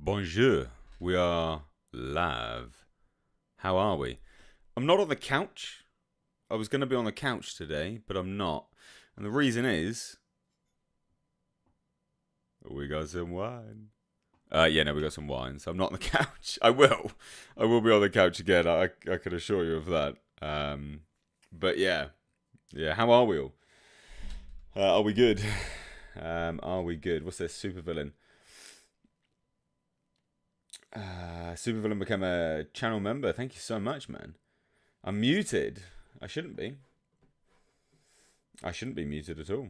Bonjour. We are live. How are we? I'm not on the couch. I was going to be on the couch today, but I'm not. And the reason is... we got some wine. We got some wine, so I'm not on the couch. I will be on the couch again. I can assure you of that. But yeah, how are we all? Are we good? Are we good? What's this? Supervillain. Supervillain became a channel member. Thank you so much, man. I'm muted. I shouldn't be. I shouldn't be muted at all.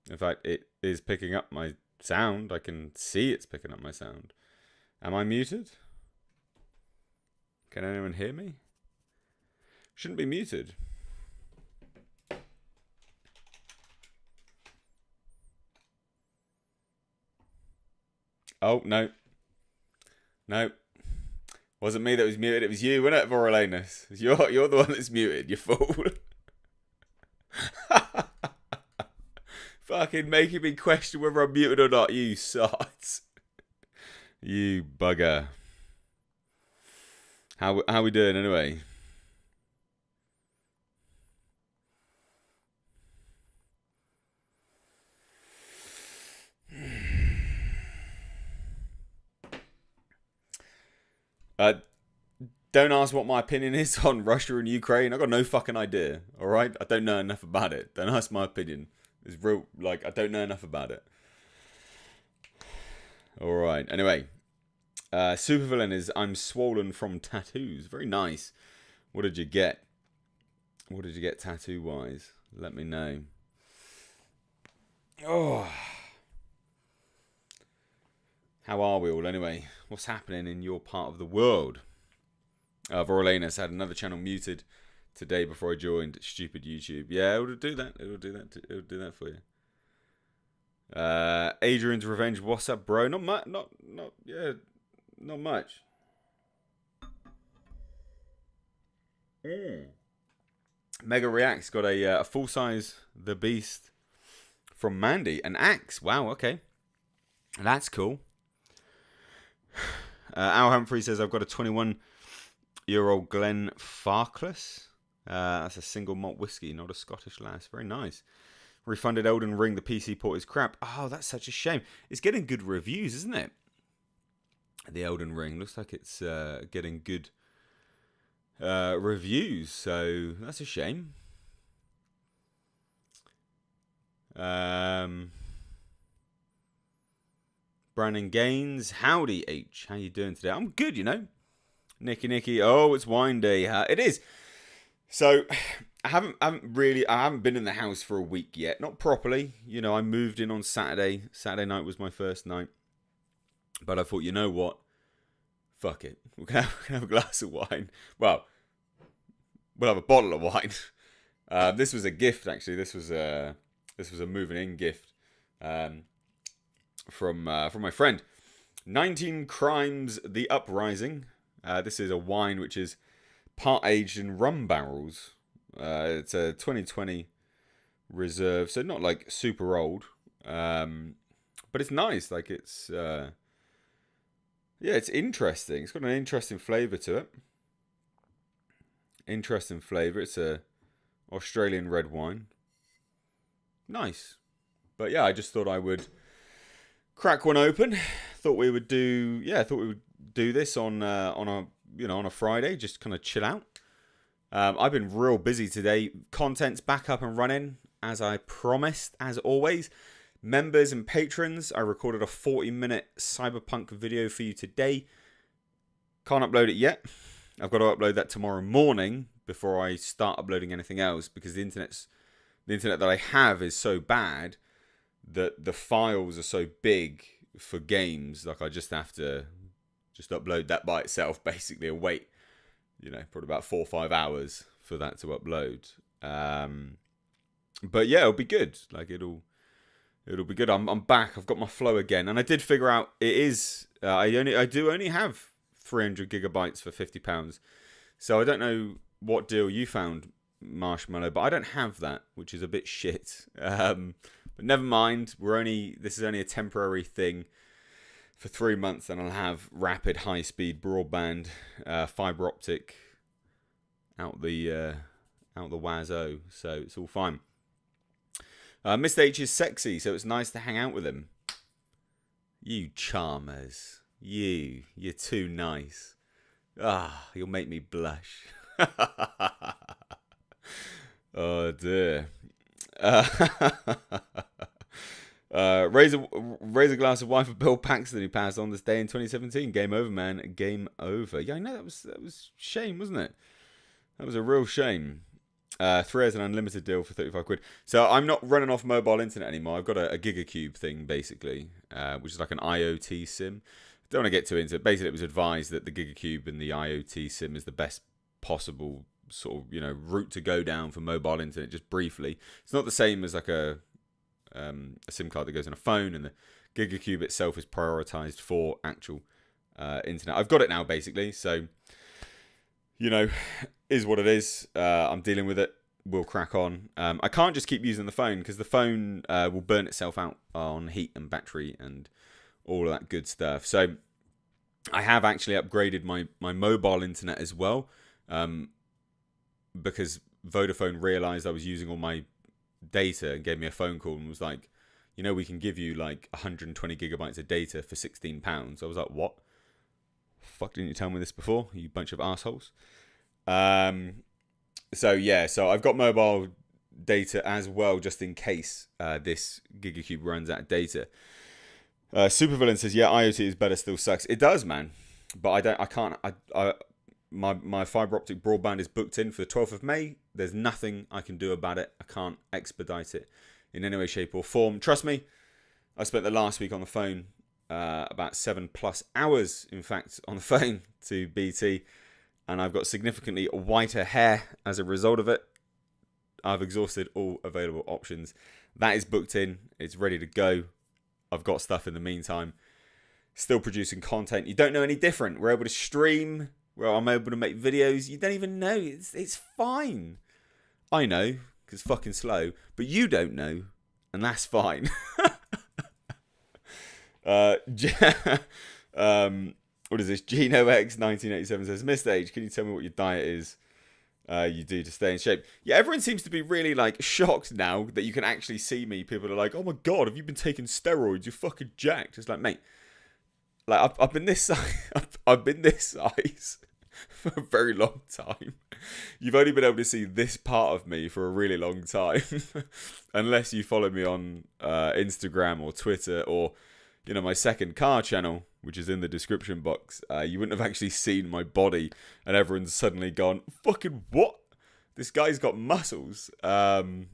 In fact, it is picking up my sound. I can see it's picking up my sound. Am I muted? Can anyone hear me? Shouldn't be muted. Oh, no. No. Wasn't me that was muted. It was you, wasn't it, Voralanus? You're the one that's muted, you fool. Fucking making me question whether I'm muted or not, you sots. You bugger. How we doing anyway? Don't ask what my opinion is on Russia and Ukraine. I got no fucking idea. All right, I don't know enough about it. Don't ask my opinion. It's real. Like, I don't know enough about it. All right. Anyway, supervillain is I'm swollen from tattoos. Very nice. What did you get? What did you get tattoo wise? Let me know. Oh. How are we all anyway? What's happening in your part of the world? Voralanus had another channel muted today before I joined stupid YouTube. Yeah, it'll do that. It'll do that for you. Adrian's Revenge. What's up, bro? Not much. Not much. Mega Reacts got a full size The Beast from Mandy. An axe. Wow. Okay, that's cool. Al Humphrey says I've got a 21-year-old Glen Farkless. That's a single malt whiskey, not a Scottish lass. Very nice. Refunded Elden Ring. The PC port is crap. Oh, that's such a shame. It's getting good reviews, isn't it? The Elden Ring looks like it's getting good reviews. So that's a shame. Brandon Gaines. Howdy, H. How you doing today? I'm good, you know. Nicky. Oh, it's wine day. It is. So, I haven't been in the house for a week yet. Not properly. You know, I moved in on Saturday. Saturday night was my first night. But I thought, you know what? Fuck it. We're gonna have a glass of wine. Well, we'll have a bottle of wine. This was a gift, actually. This was a moving in gift from my friend. 19 Crimes: The Uprising. This is a wine which is part aged in rum barrels. It's a 2020 reserve, so not like super old, but it's nice. Like it's it's interesting. It's got an interesting flavour to it. Interesting flavour. It's a Australian red wine. Nice, but yeah, I just thought I would crack one open. Thought we would do this on a Friday, just kind of chill out. I've been real busy today. Content's back up and running as I promised, as always. Members and patrons, I recorded a 40-minute Cyberpunk video for you today. Can't upload it yet. I've got to upload that tomorrow morning before I start uploading anything else, because the internet that I have is so bad that the files are so big for games. Like I just have to upload that by itself, basically, and wait, probably about 4 or 5 hours for that to upload. But yeah, it'll be good. Like it'll be good. I'm back. I've got my flow again, and I did figure out it is. I do only have 300 gigabytes for £50. So I don't know what deal you found, Marshmallow, but I don't have that, which is a bit shit. But never mind. This is only a temporary thing. for 3 months, and I'll have rapid high-speed broadband, fiber optic out the wazoo, so it's all fine. Mr. H is sexy, so it's nice to hang out with him. You charmers, you're too nice. You'll make me blush. Oh dear. Raise a glass of wine for Bill Paxton, who passed on this day in 2017. Game over, man. Game over. Yeah, I know that was shame, wasn't it? That was a real shame. 3 years an unlimited deal for 35 quid. So I'm not running off mobile internet anymore. I've got a GigaCube thing, basically, which is like an IoT SIM. Don't want to get too into it. Basically, it was advised that the GigaCube and the IoT SIM is the best possible sort of, route to go down for mobile internet, just briefly. It's not the same as like a SIM card that goes on a phone, and the GigaCube itself is prioritized for actual internet. I've got it now, basically, so is what it is. I'm dealing with it. We'll crack on. I can't just keep using the phone, because the phone will burn itself out on heat and battery and all of that good stuff. So I have actually upgraded my mobile internet as well, because Vodafone realized I was using all my data and gave me a phone call and was like, we can give you like 120 gigabytes of data for £16. I was like, what? Fuck, didn't you tell me this before, you bunch of assholes? So I've got mobile data as well, just in case this GigaCube runs out of data. Supervillain says, yeah, IoT is better, still sucks. It does, man, but my fiber optic broadband is booked in for the 12th of May. There's nothing I can do about it. I can't expedite it in any way, shape or form. Trust me, I spent the last week on the phone, about 7+ hours, in fact, on the phone to BT, and I've got significantly whiter hair as a result of it. I've exhausted all available options. That is booked in. It's ready to go. I've got stuff in the meantime. Still producing content. You don't know any different. We're able to stream. Well, I'm able to make videos. You don't even know. It's fine. I know, because it's fucking slow. But you don't know, and that's fine. What is this? Gino X 1987 says, Mr. H, can you tell me what your diet is you do to stay in shape? Yeah, everyone seems to be really like shocked now that you can actually see me. People are like, oh my god, have you been taking steroids? You're fucking jacked. It's like, mate, like I've been this size. I've been this size for a very long time. You've only been able to see this part of me for a really long time, unless you follow me on Instagram or Twitter or my second car channel, which is in the description box. You wouldn't have actually seen my body, and everyone's suddenly gone, fucking what? This guy's got muscles,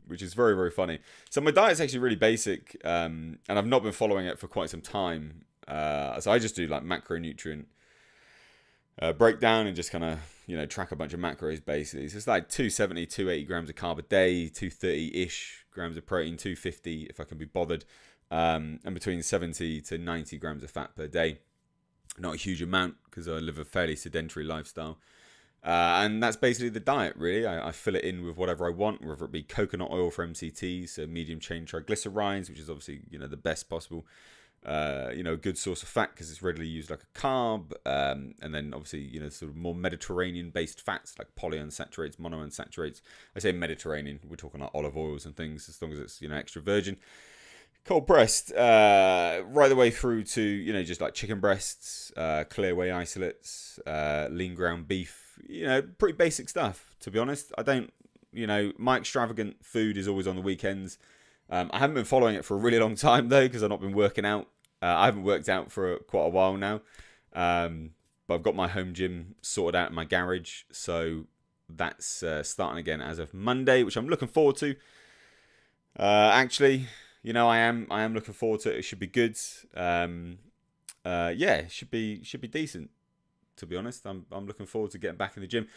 which is very, very funny. So my diet's actually really basic, and I've not been following it for quite some time. So I just do like macronutrient breakdown and just kind of, track a bunch of macros basically. So it's like 270, 280 grams of carb a day, 230-ish grams of protein, 250 if I can be bothered. And between 70 to 90 grams of fat per day. Not a huge amount, because I live a fairly sedentary lifestyle. And that's basically the diet, really. I fill it in with whatever I want, whether it be coconut oil for MCTs, so medium chain triglycerides, which is obviously, the best possible, a good source of fat because it's readily used like a carb. And then obviously, sort of more Mediterranean-based fats like polyunsaturates, monounsaturates. I say Mediterranean, we're talking like olive oils and things, as long as it's, extra virgin. Cold pressed, right the way through to, just like chicken breasts, clear whey isolates, lean ground beef, pretty basic stuff, to be honest. I don't, my extravagant food is always on the weekends. I haven't been following it for a really long time, though, because I've not been working out. I haven't worked out for quite a while now. But I've got my home gym sorted out in my garage. So that's starting again as of Monday, which I'm looking forward to. Actually, I am looking forward to it. It should be good. It should be decent, to be honest. I'm looking forward to getting back in the gym.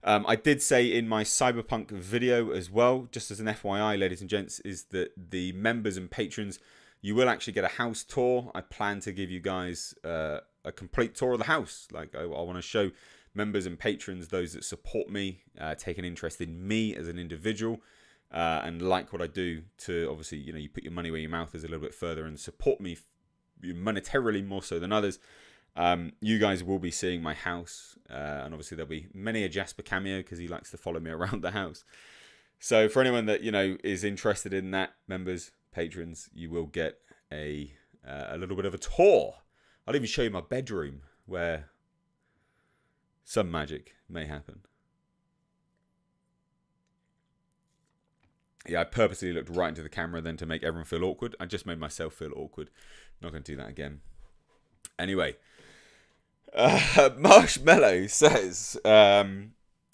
I did say in my Cyberpunk video as well, just as an FYI, ladies and gents, is that the members and patrons, you will actually get a house tour. I plan to give you guys a complete tour of the house. Like I want to show members and patrons, those that support me, take an interest in me as an individual, and like what I do, to obviously, you put your money where your mouth is a little bit further and support me, monetarily more so than others. You guys will be seeing my house, and obviously there'll be many a Jasper cameo because he likes to follow me around the house. So for anyone that is interested in that, members, patrons, you will get a little bit of a tour. I'll even show you my bedroom where some magic may happen. Yeah, I purposely looked right into the camera then to make everyone feel awkward. I just made myself feel awkward. Not going to do that again. Anyway, Marshmallow says,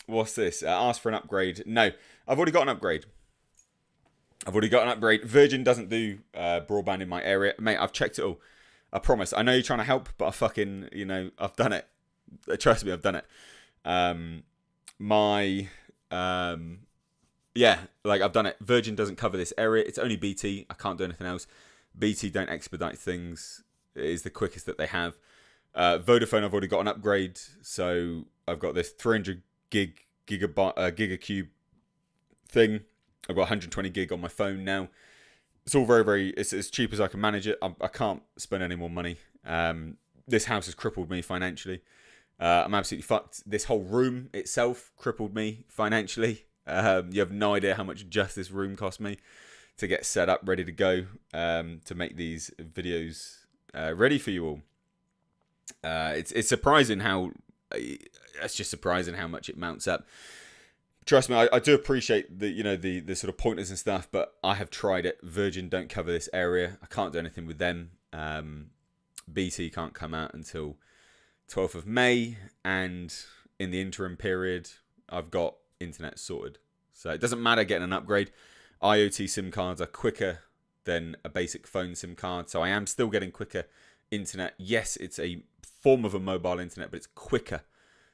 what's this? Ask for an upgrade. No, I've already got an upgrade. Virgin doesn't do broadband in my area. Mate, I've checked it all. I promise. I know you're trying to help, but I fucking, I've done it. Trust me, I've done it. I've done it. Virgin doesn't cover this area. It's only BT. I can't do anything else. BT don't expedite things. It is the quickest that they have. Vodafone, I've already got an upgrade. So I've got this 300 gigacube thing. I've got 120 gig on my phone now. It's all very, it's as cheap as I can manage it. I can't spend any more money. This house has crippled me financially. I'm absolutely fucked. This whole room itself crippled me financially. You have no idea how much just this room cost me to get set up, ready to go, to make these videos ready for you all. It's surprising how it's just surprising how much it mounts up. Trust me, I do appreciate the sort of pointers and stuff, but I have tried it. Virgin don't cover this area. I can't do anything with them. BT can't come out until 12th of May, and in the interim period, I've got internet sorted. So it doesn't matter getting an upgrade. IoT SIM cards are quicker than a basic phone SIM card, so I am still getting quicker internet. Yes, it's a form of a mobile internet, but it's quicker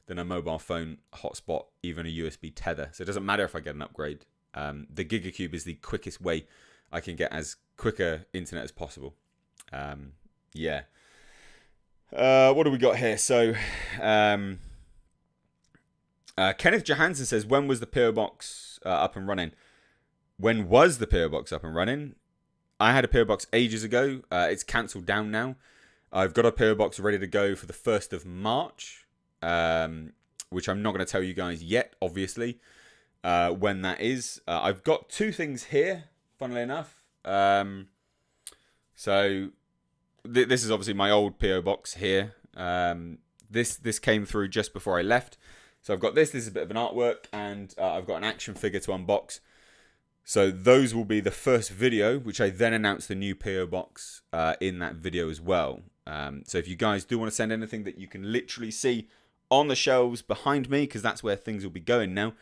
than a mobile phone hotspot, even a USB tether. So it doesn't matter if I get an upgrade. The Gigacube is the quickest way I can get as quicker internet as possible. Yeah. What do we got here? So, Kenneth Johansson says, when was the PO Box up and running? When was the PO Box up and running? I had a PO Box ages ago. It's cancelled down now. I've got a PO Box ready to go for the 1st of March, which I'm not going to tell you guys yet, obviously, when that is. I've got two things here, funnily enough. So this is obviously my old PO Box here. This came through just before I left. So I've got this. This is a bit of an artwork, and I've got an action figure to unbox. So those will be the first video, which I then announce the new PO Box in that video as well. So if you guys do want to send anything that you can literally see on the shelves behind me, because that's where things will be going now.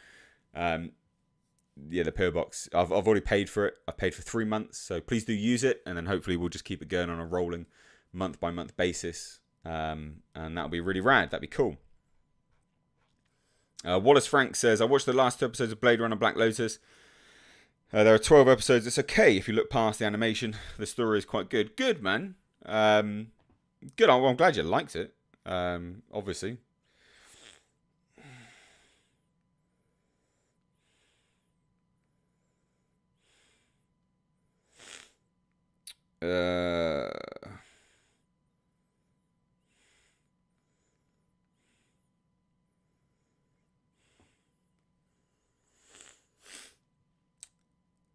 Yeah, the PO Box. I've already paid for it. I've paid for 3 months, so please do use it, and then hopefully we'll just keep it going on a rolling month-by-month basis, and that'll be really rad. That'd be cool. Wallace Frank says, I watched the last 2 episodes of Blade Runner Black Lotus. There are 12 episodes. It's okay if you look past the animation. The story is quite good. Good, man. Good. Well, I'm glad you liked it. Obviously.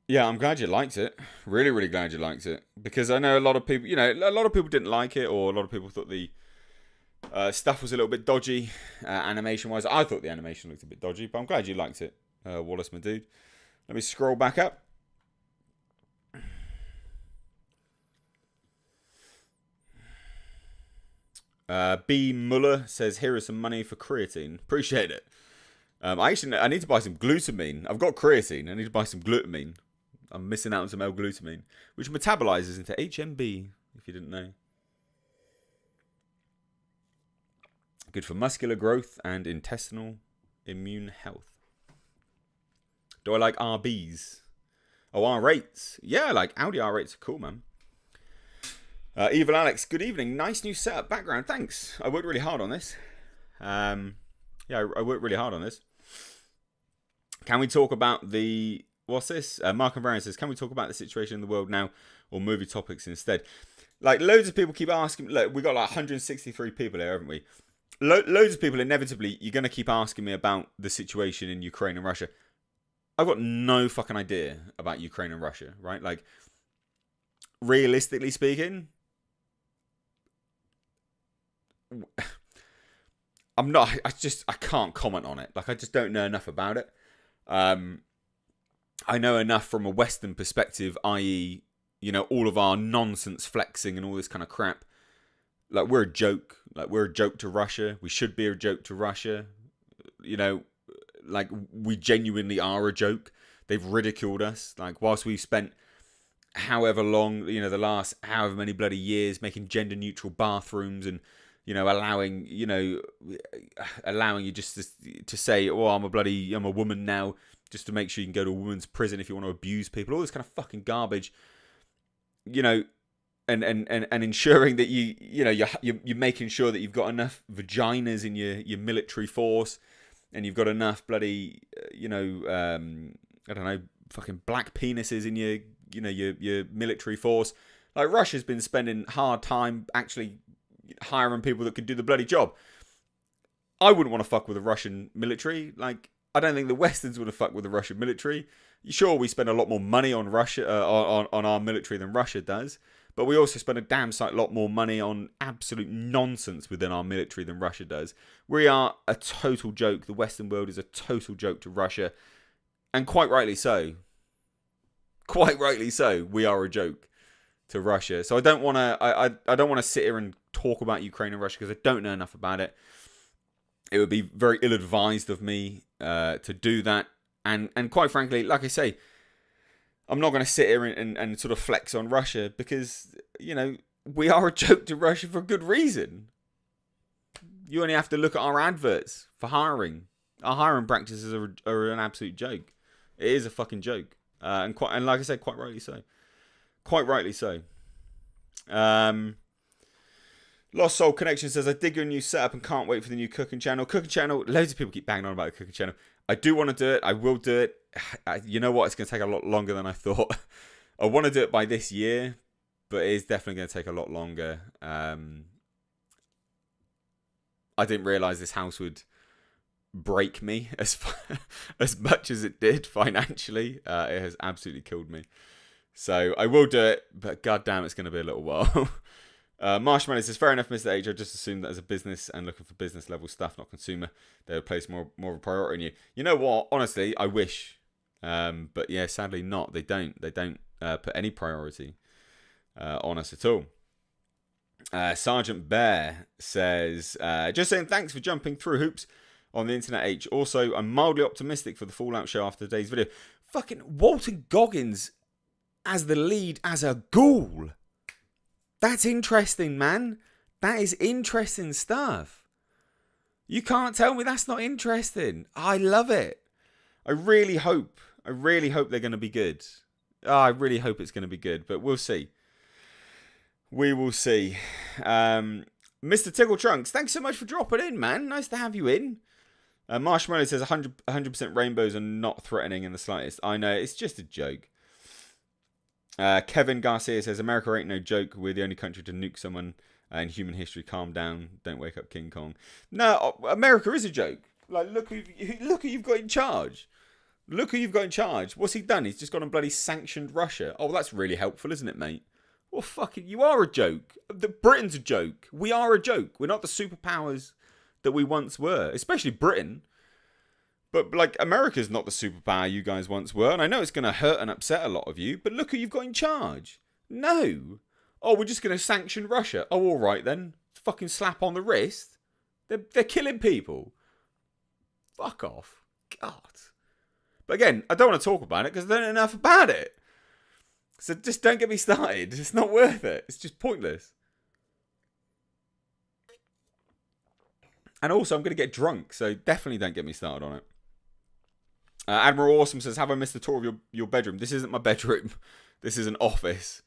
Yeah, I'm glad you liked it. Really, really glad you liked it. Because I know a lot of people, a lot of people didn't like it, or a lot of people thought the stuff was a little bit dodgy, animation-wise. I thought the animation looked a bit dodgy, but I'm glad you liked it, Wallace, my dude. Let me scroll back up. B. Muller says, here is some money for creatine. Appreciate it. I need to buy some glutamine. I've got creatine. I need to buy some glutamine. I'm missing out on some L-glutamine, which metabolizes into HMB, if you didn't know. Good for muscular growth and intestinal immune health. Do I like RBs? Oh, R8s. Yeah, I like Audi R8s are cool, man. Evil Alex, good evening. Nice new setup background. Thanks. I worked really hard on this. Yeah, I worked really hard on this. Can we talk about what's this? Mark and Varian says, can we talk about the situation in the world now or movie topics instead? Like, loads of people keep asking. Look, we got like 163 people here, haven't we? Loads of people, inevitably, you're going to keep asking me about the situation in Ukraine and Russia. I've got no fucking idea about Ukraine and Russia, right? Like, realistically speaking, I can't comment on it. Like, I just don't know enough about it. I know enough from a Western perspective, i.e., you know, all of our nonsense flexing and all this kind of crap. Like, we're a joke. Like, we're a joke to Russia. We should be a joke to Russia. You know, like, we genuinely are a joke. They've ridiculed us. Like, whilst we've spent however long, you know, the last however many bloody years making gender-neutral bathrooms and, you know, allowing you just to say, oh, I'm a woman now, just to make sure you can go to a woman's prison if you want to abuse people. All this kind of fucking garbage. You know, and ensuring that you're making sure that you've got enough vaginas in your military force, and you've got enough bloody I don't know, fucking black penises in your military force. Like, Russia's been spending hard time actually hiring people that could do the bloody job. I wouldn't want to fuck with the Russian military. Like, I don't think the Westerns would have fucked with the Russian military. Sure, we spend a lot more money on Russia, on our military than Russia does, but we also spend a damn sight lot more money on absolute nonsense within our military than Russia does. We are a total joke. The Western world is a total joke to Russia, and quite rightly so. Quite rightly so. We are a joke to Russia. So I don't want to. I don't want to sit here and talk about Ukraine and Russia because I don't know enough about it. It would be very ill-advised of me to do that. And quite frankly, like I say, I'm not going to sit here and sort of flex on Russia because, you know, we are a joke to Russia for good reason. You only have to look at our adverts for hiring. Our hiring practices are an absolute joke. It is a fucking joke. And like I said, quite rightly so. Quite rightly so. Lost Soul Connection says, I dig your new setup and can't wait for the new cooking channel. Cooking channel, loads of people keep banging on about the cooking channel. I do want to do it. I will do it. You know what? It's going to take a lot longer than I thought. I want to do it by this year, but it is definitely going to take a lot longer. I didn't realise this house would break me as much as it did financially. It has absolutely killed me. So I will do it, but goddamn, it's going to be a little while. Marshmallow says, fair enough, Mr. H. I just assumed that as a business and looking for business level stuff, not consumer, they would place more of a priority on you. You know what? Honestly, I wish. But yeah, sadly not. They don't put any priority on us at all. Sergeant Bear says, just saying thanks for jumping through hoops on the internet, H. Also, I'm mildly optimistic for the Fallout show after today's video. Fucking Walton Goggins as the lead as a ghoul. That's interesting, man. That is interesting stuff. You can't tell me that's not interesting. I love it. I really hope they're going to be good. I really hope it's going to be good, but we'll see. We will see. Mr. Tickle Trunks, thanks so much for dropping in, man. Nice to have you in. Marshmallow says 100% rainbows are not threatening in the slightest. I know, it's just a joke. Kevin Garcia says, America ain't no joke. We're the only country to nuke someone in human history. Calm down. Don't wake up King Kong. No, America is a joke. Like, look who you've got in charge. Look who you've got in charge. What's he done? He's just gone and bloody sanctioned Russia. Oh, that's really helpful, isn't it, mate? Well, fucking, you are a joke. Britain's a joke. We are a joke. We're not the superpowers that we once were. Especially Britain. But, like, America's not the superpower you guys once were. And I know it's going to hurt and upset a lot of you. But look who you've got in charge. No. Oh, we're just going to sanction Russia. Oh, all right, then. Fucking slap on the wrist. They're killing people. Fuck off. God. But again, I don't want to talk about it because I don't know enough about it. So just don't get me started. It's not worth it. It's just pointless. And also, I'm going to get drunk. So definitely don't get me started on it. Admiral Awesome says, have I missed a tour of your bedroom? This isn't my bedroom. This is an office.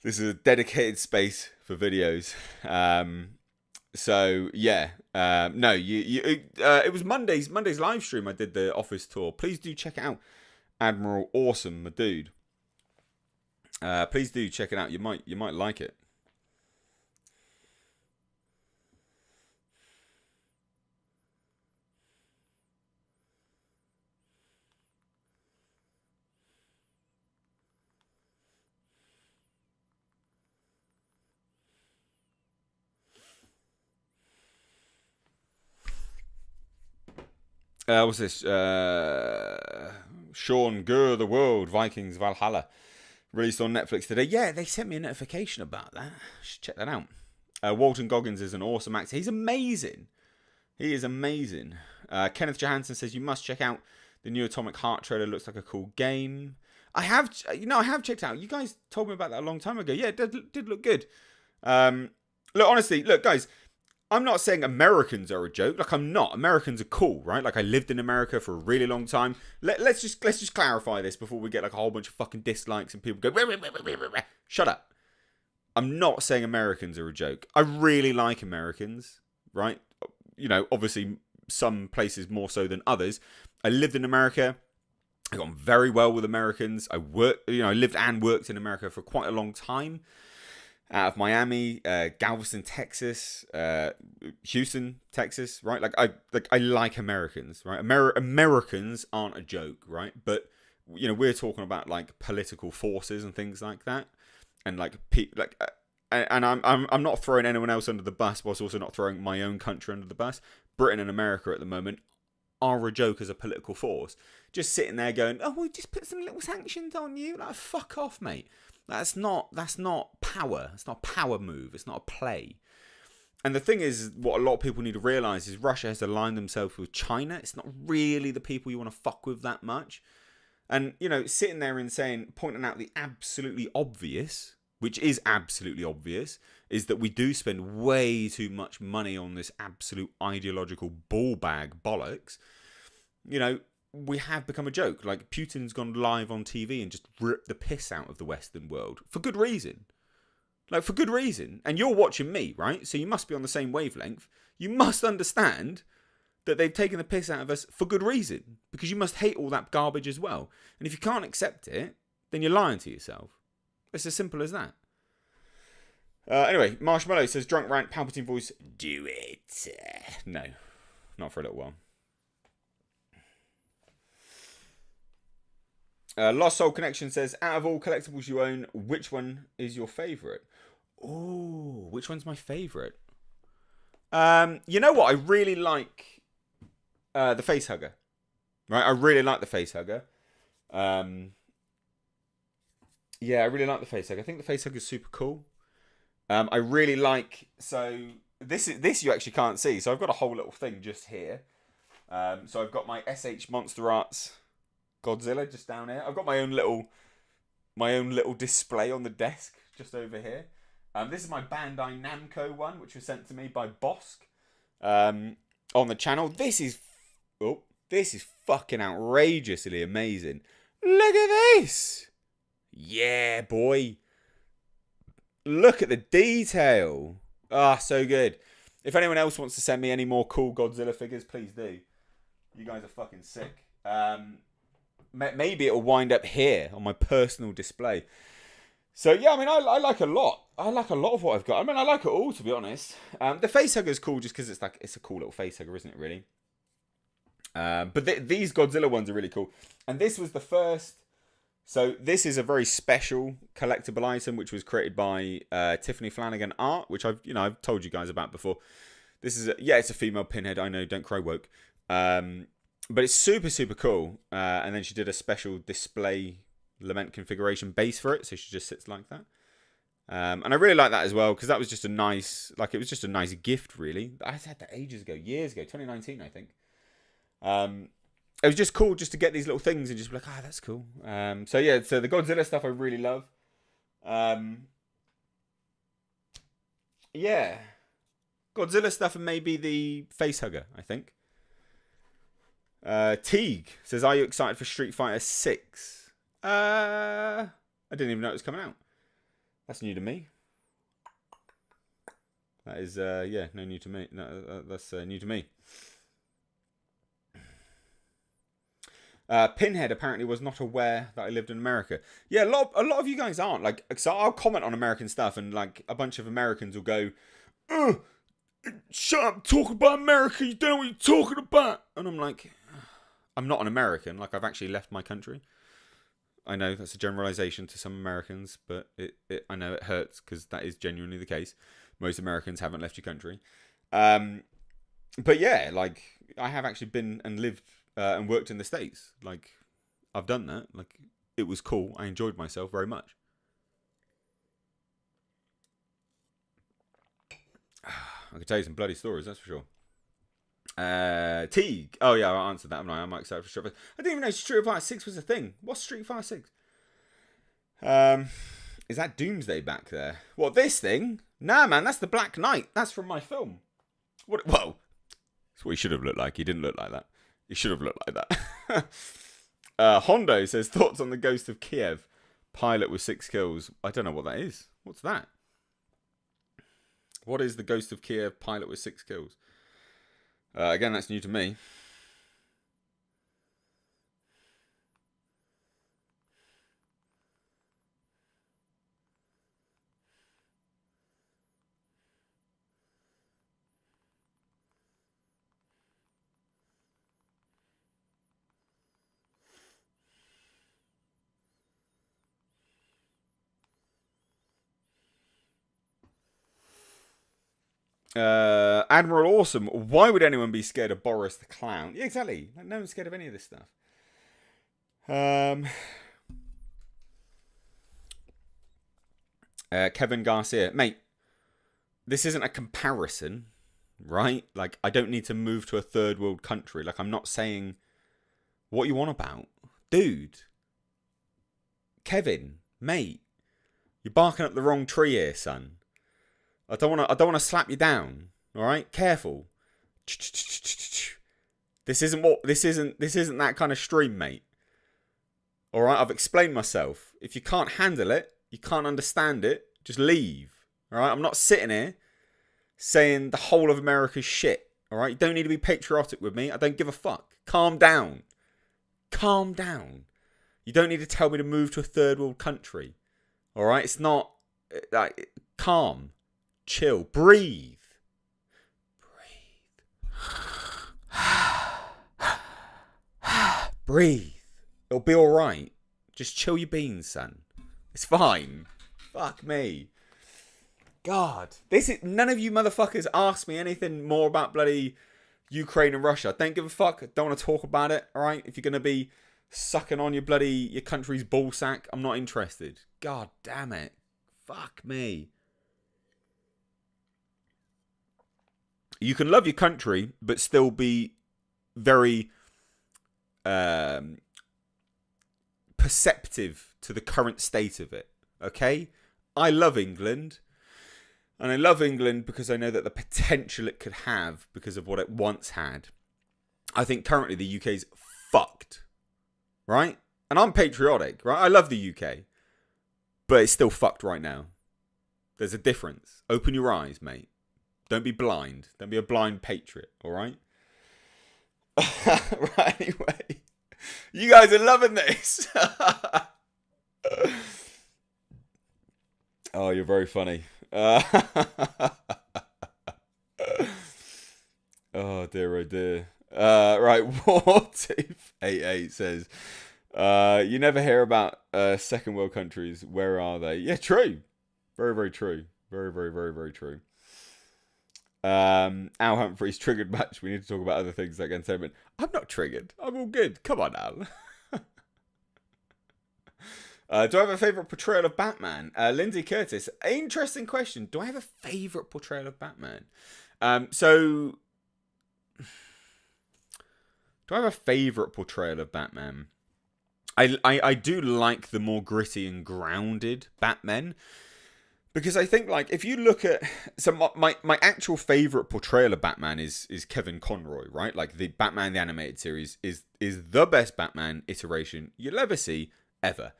This is a dedicated space for videos. So, yeah. No, it was Monday's live stream I did the office tour. Please do check it out. Admiral Awesome, my dude. Please do check it out. You might like it. What's this? Sean Gur, The World, Vikings, Valhalla. Released on Netflix today. Yeah, they sent me a notification about that. Should check that out. Walton Goggins is an awesome actor. He's amazing. He is amazing. Kenneth Johansson says you must check out the new Atomic Heart trailer. Looks like a cool game. I have checked out. You guys told me about that a long time ago. Yeah, it did look good. Look, honestly, guys. I'm not saying Americans are a joke. Like, I'm not. Americans are cool, right? Like, I lived in America for a really long time. Let's just clarify this before we get like a whole bunch of fucking dislikes and people go, shut up. I'm not saying Americans are a joke. I really like Americans, right? You know, obviously some places more so than others. I lived in America. I got on very well with Americans. I lived and worked in America for quite a long time. Out of Miami, Galveston, Texas, Houston, Texas, right? I like Americans, right? Americans aren't a joke, right? But you know, we're talking about like political forces and things like that, and and I'm not throwing anyone else under the bus, whilst also not throwing my own country under the bus. Britain and America at the moment are a joke as a political force. Just sitting there going, oh, we'll just put some little sanctions on you. Like, fuck off, mate. That's not power. It's not a power move. It's not a play. And the thing is, what a lot of people need to realise is Russia has aligned themselves with China. It's not really the people you want to fuck with that much. And, you know, sitting there and pointing out the absolutely obvious, which is absolutely obvious, is that we do spend way too much money on this absolute ideological ball bag bollocks. You know, we have become a joke. Like, Putin's gone live on TV and just ripped the piss out of the Western world. For good reason. Like, for good reason. And you're watching me, right? So you must be on the same wavelength. You must understand that they've taken the piss out of us for good reason. Because you must hate all that garbage as well. And if you can't accept it, then you're lying to yourself. It's as simple as that. Anyway, Marshmallow says, drunk rant, Palpatine voice, do it. No, not for a little while. Lost Soul Connection says, out of all collectibles you own, which one is your favourite? Oh, which one's my favourite? You know what? I really like the Facehugger. Right? I really like the Facehugger. Yeah, I really like the Facehugger. I think the Facehugger is super cool. I really like... So, this you actually can't see. So, I've got a whole little thing just here. So, I've got my SH Monster Arts Godzilla just down here. I've got my own little display on the desk just over here. This is my Bandai Namco one, which was sent to me by Bosk on the channel. This is fucking outrageously amazing. Look at this. Yeah, boy. Look at the detail. Ah, so good. If anyone else wants to send me any more cool Godzilla figures, please do. You guys are fucking sick. Maybe it'll wind up here on my personal display. So yeah, I mean, I like a lot. I like a lot of what I've got. I mean, I like it all, to be honest. The Facehugger is cool just because it's a cool little Facehugger, isn't it? Really. But these Godzilla ones are really cool. And this was the first. So this is a very special collectible item which was created by Tiffany Flanagan Art, which I've told you guys about before. This is it's a female Pinhead. I know, don't cry woke. But it's super, super cool. And then she did a special display lament configuration base for it. So she just sits like that. And I really like that as well, because that was just a nice, it was just a nice gift, really. I had that ages ago, years ago, 2019, I think. It was just cool just to get these little things and just be like, that's cool. So the Godzilla stuff I really love. Godzilla stuff and maybe the Facehugger, I think. Teague says, are you excited for Street Fighter 6? I didn't even know it was coming out. That's new to me. That is, no new to me. No, that's new to me. Pinhead apparently was not aware that I lived in America. Yeah, a lot of you guys aren't. Like, so I'll comment on American stuff, and like a bunch of Americans will go, "Shut up, talk about America. You don't know what you're talking about." And I'm like, I'm not an American. Like, I've actually left my country. I know that's a generalization to some Americans, but I know it hurts because that is genuinely the case. Most Americans haven't left your country. But yeah, like, I have actually been and lived and worked in the States. Like, I've done that. Like, it was cool. I enjoyed myself very much. I could tell you some bloody stories, that's for sure. Teague. Oh yeah, I answered that. I might accept for Street Fighter. I didn't even know Street Fighter 6 was a thing. What's Street Fighter 6? Is that Doomsday back there? What, this thing? Nah, man, that's the Black Knight. That's from my film. What? Whoa. That's what he should have looked like. He didn't look like that. He should have looked like that. Hondo says, thoughts on the Ghost of Kiev pilot with 6 kills. I don't know what that is. What's that? What is the Ghost of Kiev pilot with 6 kills? Again, that's new to me. Admiral Awesome. Why would anyone be scared of Boris the Clown? Yeah, exactly. Like, no one's scared of any of this stuff. Kevin Garcia. Mate, this isn't a comparison, right? Like, I don't need to move to a third world country. Like, I'm not saying what you want about. Dude. Kevin, mate. You're barking up the wrong tree here, son. I don't want to slap you down. All right, careful. This isn't that kind of stream, mate. All right, I've explained myself. If you can't handle it, you can't understand it, just leave. All right, I'm not sitting here saying the whole of America's shit. All right, you don't need to be patriotic with me. I don't give a fuck. Calm down. Calm down. You don't need to tell me to move to a third world country. All right, it's not like calm. Chill. Breathe. Breathe. It'll be alright. Just chill your beans, son. It's fine. Fuck me. God. None of you motherfuckers asked me anything more about bloody Ukraine and Russia. Don't give a fuck. Don't want to talk about it, alright? If you're going to be sucking on your country's ballsack, I'm not interested. God damn it. Fuck me. You can love your country, but still be very perceptive to the current state of it. Okay? I love England. And I love England because I know that the potential it could have because of what it once had. I think currently the UK's fucked. Right? And I'm patriotic, right? I love the UK. But it's still fucked right now. There's a difference. Open your eyes, mate. Don't be blind. Don't be a blind patriot, alright? Right, anyway. You guys are loving this. Oh, you're very funny. Oh, dear, oh, dear. Right, Wartooth88 says, you never hear about second world countries. Where are they? Yeah, true. Very, very true. Very, very, very, very true. Al Humphrey's triggered match. We need to talk about other things like entertainment. I'm not triggered. I'm all good. Come on, Al. Do I have a favourite portrayal of Batman? Lindsay Curtis. Interesting question. Do I have a favourite portrayal of Batman? Do I have a favourite portrayal of Batman? I do like the more gritty and grounded Batman. Because I think, like, if you look at... So my actual favourite portrayal of Batman is Kevin Conroy, right? Like, the Batman the Animated Series is the best Batman iteration you'll ever see, ever.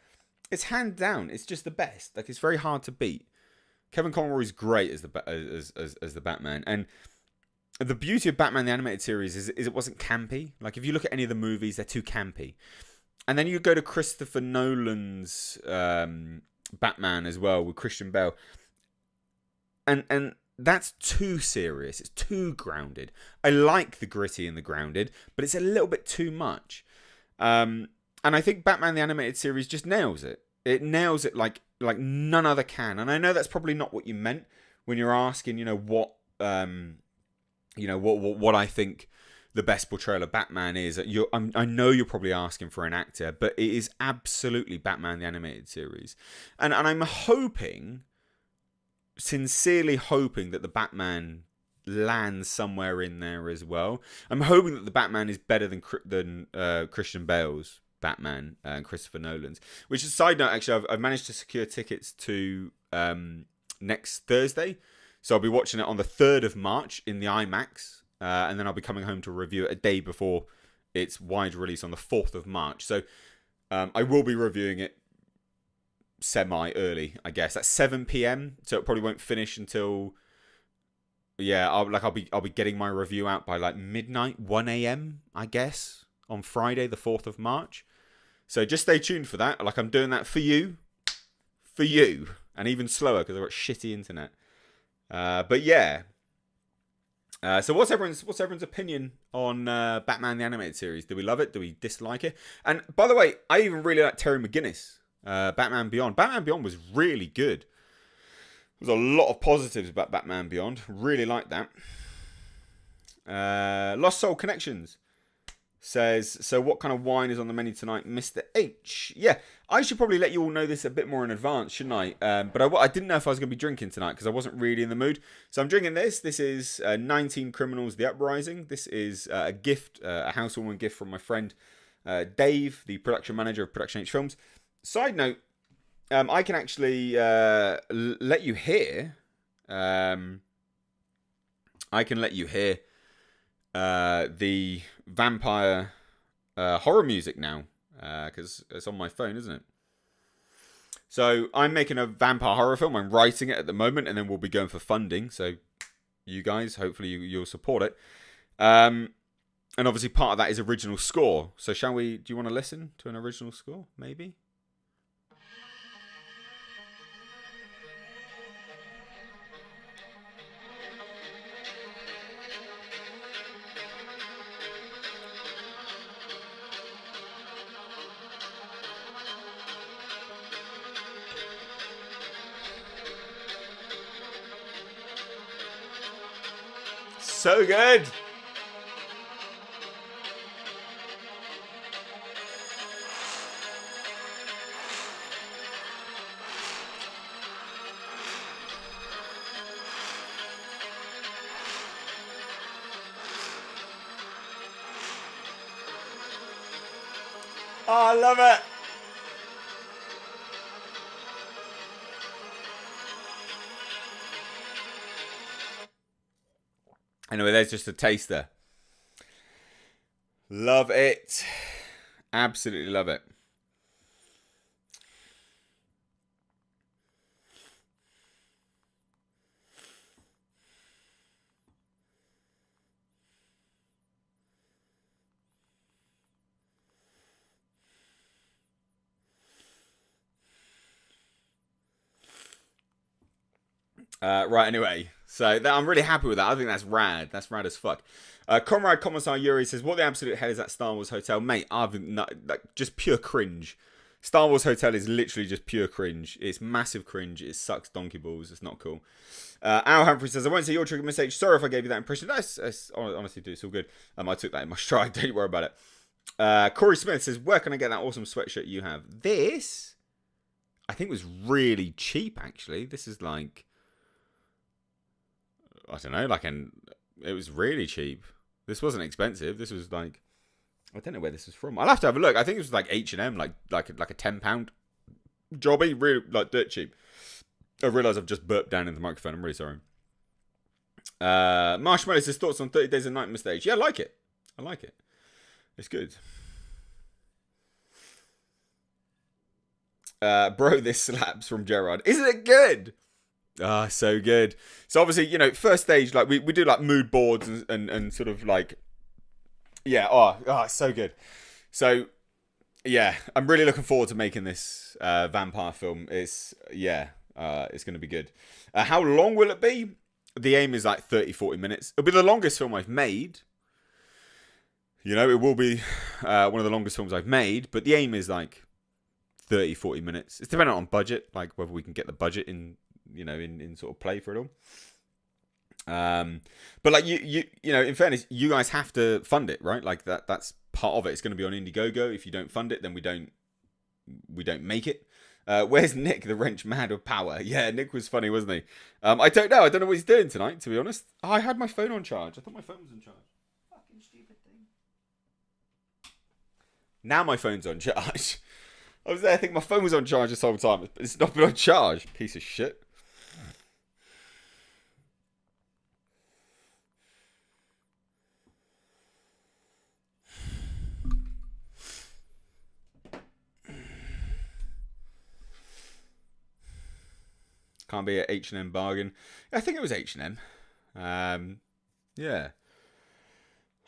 It's hand down. It's just the best. Like, it's very hard to beat. Kevin Conroy is great as the Batman. And the beauty of Batman the Animated Series is it wasn't campy. Like, if you look at any of the movies, they're too campy. And then you go to Christopher Nolan's Batman as well with Christian Bale. And that's too serious. It's too grounded. I like the gritty and the grounded, but it's a little bit too much. And I think Batman the Animated Series just nails it. It nails it like none other can. And I know that's probably not what you meant when you're asking, what I think the best portrayal of Batman is. I know you're probably asking for an actor, but it is absolutely Batman the Animated Series. And I'm sincerely hoping that the Batman lands somewhere in there as well. I'm hoping that the Batman is better than Christian Bale's Batman and Christopher Nolan's. Which is a side note, actually, I've managed to secure tickets to next Thursday. So I'll be watching it on the 3rd of March in the IMAX. And then I'll be coming home to review it a day before its wide release on the 4th of March. So I will be reviewing it semi-early, I guess. At 7 p.m. So it probably won't finish until... Yeah, I'll be getting my review out by like midnight, 1 a.m., I guess, on Friday, the 4th of March. So just stay tuned for that. Like, I'm doing that for you. For you. And even slower because I've got shitty internet. But yeah... So what's everyone's opinion on Batman the Animated Series? Do we love it? Do we dislike it? And by the way, I even really like Terry McGinnis, Batman Beyond. Batman Beyond was really good. There's a lot of positives about Batman Beyond. Really like that. Lost Soul Connections says, so what kind of wine is on the menu tonight, Mr. H? Yeah, I should probably let you all know this a bit more in advance, shouldn't I? But I didn't know if I was going to be drinking tonight because I wasn't really in the mood. So I'm drinking this. This is 19 Criminals, The Uprising. This is a gift, a housewarming gift from my friend Dave, the production manager of Production H Films. Side note, I can actually let you hear... I can let you hear the vampire horror music now, because it's on my phone, isn't it? So I'm making a vampire horror film. I'm writing it at the moment, and then we'll be going for funding. So you guys, hopefully you'll support it. And obviously part of that is original score. So do you want to listen to an original score, maybe? So good. Oh, I love it. Anyway, there's just a taster. Love it. Absolutely love it. Right, anyway. So I'm really happy with that. I think that's rad. That's rad as fuck. Comrade Commissar Yuri says, what the absolute hell is that Star Wars Hotel? Mate, just pure cringe. Star Wars Hotel is literally just pure cringe. It's massive cringe. It sucks donkey balls. It's not cool. Al Humphrey says, I won't say your trigger mistake. Sorry if I gave you that impression. That's honestly, dude, it's all good. I took that in my stride. Don't worry about it. Corey Smith says, where can I get that awesome sweatshirt you have? This, I think, was really cheap, actually. This is like... I don't know, it was really cheap. This wasn't expensive. This was like, I don't know where this was from. I'll have to have a look. I think it was like H&M, like a £10 jobby, really like dirt cheap. I realise I've just burped down in the microphone. I'm really sorry. Marshmallow says thoughts on 30 Days of Night Mistakes. Yeah, I like it. It's good. Bro, this slaps from Gerard. Isn't it good? Ah, so good. So obviously, you know, first stage, like we do like mood boards and sort of like, yeah, so good. So yeah, I'm really looking forward to making this vampire film. It's going to be good. How long will it be? The aim is like 30, 40 minutes. It'll be the longest film I've made. You know, it will be one of the longest films I've made, but the aim is like 30, 40 minutes. It's dependent on budget, like whether we can get the budget in, you know, in sort of play for it all. But like you know, in fairness, you guys have to fund it, right? Like that's part of it. It's going to be on Indiegogo. If you don't fund it, then we don't make it. Where's Nick, the wrench mad of power? Yeah, Nick was funny, wasn't he? I don't know. I don't know what he's doing tonight, to be honest. Oh, I had my phone on charge. I thought my phone was on charge. Fucking stupid thing. Now my phone's on charge. I was there, I think my phone was on charge this whole time. It's not been on charge. Piece of shit. Can't be an H&M bargain. I think it was H&M. Yeah.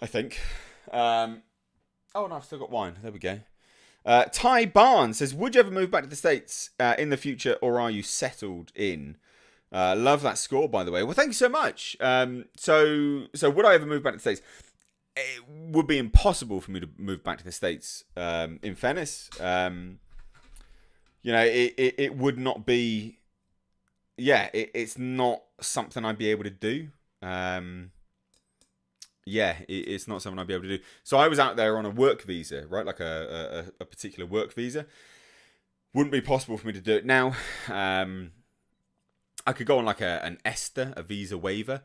I think. Oh, no, I've still got wine. There we go. Ty Barnes says, would you ever move back to the States in the future, or are you settled in? Love that score, by the way. Well, thank you so much. So would I ever move back to the States? It would be impossible for me to move back to the States, in fairness. You know, it would not be... Yeah, it's not something I'd be able to do. It's not something I'd be able to do. So I was out there on a work visa, right? Like a particular work visa. Wouldn't be possible for me to do it now. I could go on like an ESTA, a visa waiver,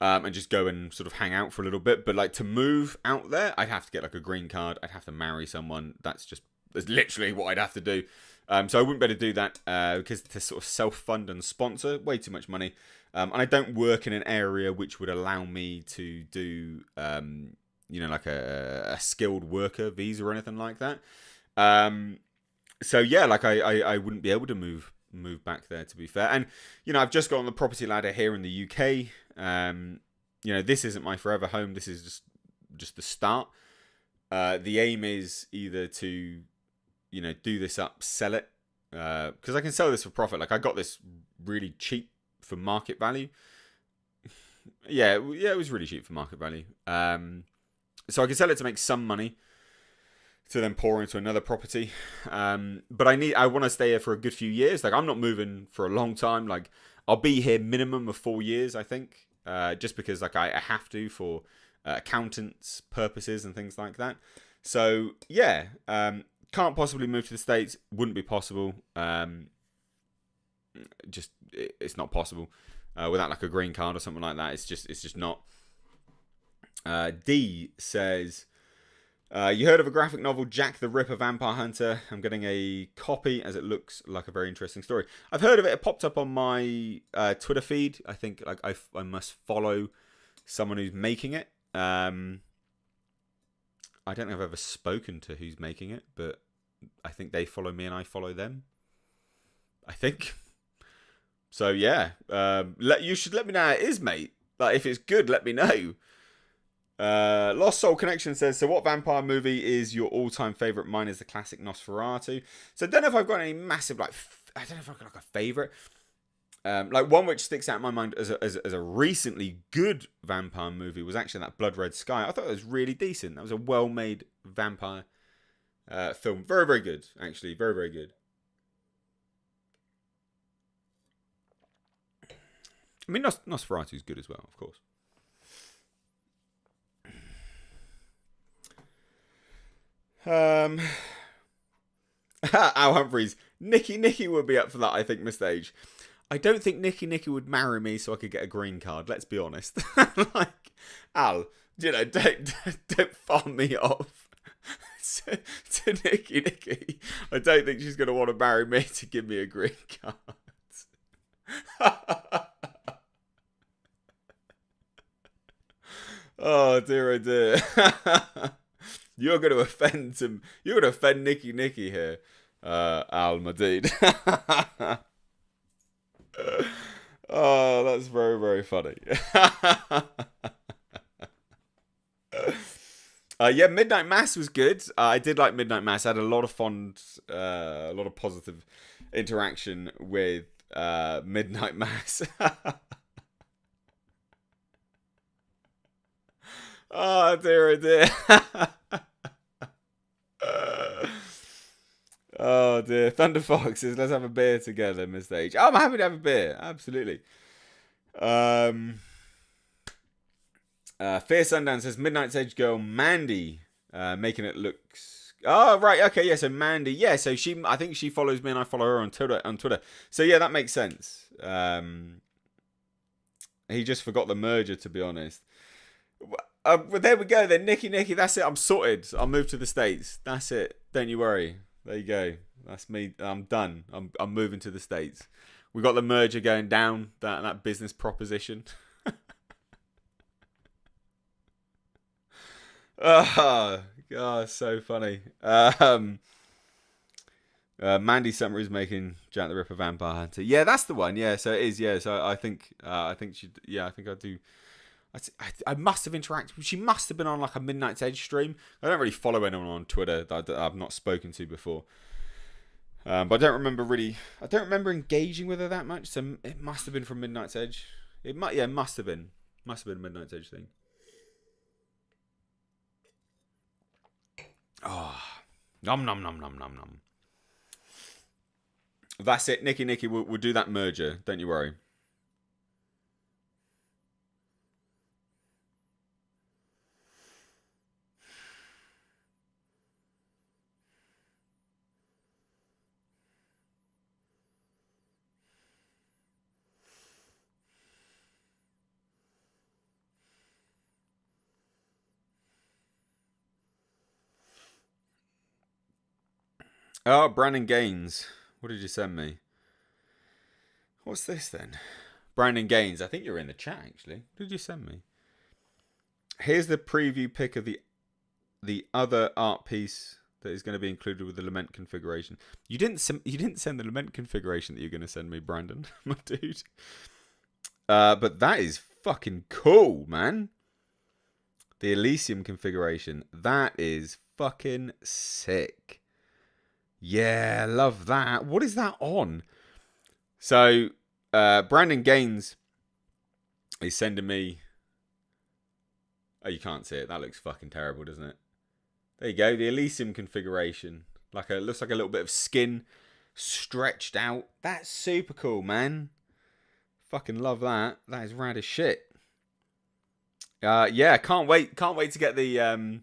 and just go and sort of hang out for a little bit. But like to move out there, I'd have to get like a green card. I'd have to marry someone. That's literally what I'd have to do. So I wouldn't be able to do that because to sort of self-fund and sponsor, way too much money. And I don't work in an area which would allow me to do, you know, like a skilled worker visa or anything like that. So yeah, like I wouldn't be able to move back there, to be fair. And, you know, I've just got on the property ladder here in the UK. You know, this isn't my forever home. This is just the start. The aim is either to, you know, do this up, sell it, because I can sell this for profit. Like I got this really cheap for market value. yeah, it was really cheap for market value. So I can sell it to make some money to then pour into another property. But I want to stay here for a good few years. Like I'm not moving for a long time. Like I'll be here minimum of 4 years, I think, just because like I have to for accountants purposes and things like that. So yeah. Can't possibly move to the States. Wouldn't be possible. It's not possible without like a green card or something like that. It's just not. D says, you heard of a graphic novel, Jack the Ripper Vampire Hunter? I'm getting a copy as it looks like a very interesting story. I've heard of it. It popped up on my Twitter feed. I think like I must follow someone who's making it. I don't think I've ever spoken to who's making it, but I think they follow me and I follow them. I think. So yeah, you should let me know how it is, mate. Like if it's good, let me know. Lost Soul Connection says, so what vampire movie is your all-time favourite? Mine is the classic Nosferatu. So I don't know if I've got any massive, like, I don't know if I've got like a favourite. Like one which sticks out in my mind as a recently good vampire movie was actually that Blood Red Sky. I thought it was really decent. That was a well-made vampire film. Very, very good, actually. Very, very good. I mean, Nosferatu is good as well, of course. Al Humphreys. Nicky would be up for that, I think, Mr. H. I don't think Nicky would marry me so I could get a green card. Let's be honest. Like, Al, you know, don't farm me off to Nicky. I don't think she's going to want to marry me to give me a green card. Oh dear, oh dear. You're going to offend him. You're going to offend Nicky here, Al, my dude. Oh, that's very, very funny. Yeah, Midnight Mass was good. I did like Midnight Mass. I had a lot of a lot of positive interaction with Midnight Mass. Oh dear, oh dear. Oh dear. Thunder Fox says, let's have a beer together, Mr. H. Oh, I'm happy to have a beer. Absolutely. Fear Sundown says, Midnight's Edge girl Mandy, making it look. Oh right, okay, yeah. So Mandy, yeah. So I think she follows me and I follow her on Twitter. So yeah, that makes sense. He just forgot the merger, to be honest. But there we go. Then Nikki, that's it. I'm sorted. I'll move to the States. That's it. Don't you worry. There you go. That's me. I'm done. I'm moving to the States. We got the merger going down. That business proposition. Oh, God, so funny. Mandy Summer is making Jack the Ripper Vampire Hunter. Yeah, that's the one. Yeah, so it is. Yeah, so I think she. Yeah, I think I do. I must have interacted. She must have been on like a Midnight's Edge stream. I don't really follow anyone on Twitter that I've not spoken to before. But I don't remember engaging with her that much. So it must have been from Midnight's Edge. It must have been a Midnight's Edge thing. Oh, nom nom nom nom nom nom. That's it, Nikki. We'll do that merger. Don't you worry. Oh, Brandon Gaines. What did you send me? What's this then? Brandon Gaines. I think you're in the chat actually. What did you send me? Here's the preview pic of the other art piece that is going to be included with the lament configuration. You didn't send the lament configuration that you're going to send me, Brandon, my dude. But that is fucking cool, man. The Elysium configuration. That is fucking sick. Yeah, love that. What is that on? So, Brandon Gaines is sending me. Oh, you can't see it. That looks fucking terrible, doesn't it? There you go. The Elysium configuration. Looks like a little bit of skin stretched out. That's super cool, man. Fucking love that. That is rad as shit. Yeah, can't wait to get the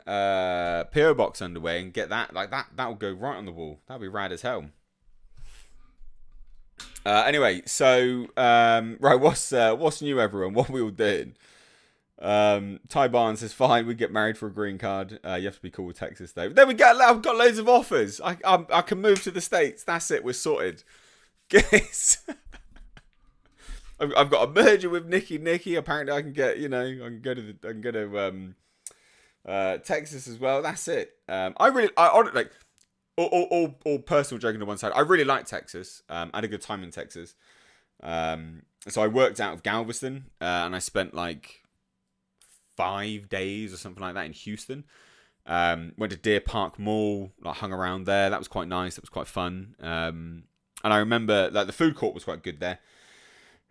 PO box underway and get that. Like that will go right on the wall. That'll be rad as hell. Anyway, so right, what's new, everyone? What we all doing? Ty Barnes says, fine, we get married for a green card. You have to be cool with Texas though. There we go. I've got loads of offers. I can move to the States. That's it. We're sorted. Guys. I've got a merger with Nikki. Apparently, I can get. I can go to Texas as well. That's it. I like all personal joking to one side. I really like Texas. I had a good time in Texas. So I worked out of Galveston, and I spent like 5 days or something like that in Houston. Went to Deer Park Mall, like hung around there. That was quite nice. That was quite fun. And I remember like the food court was quite good there.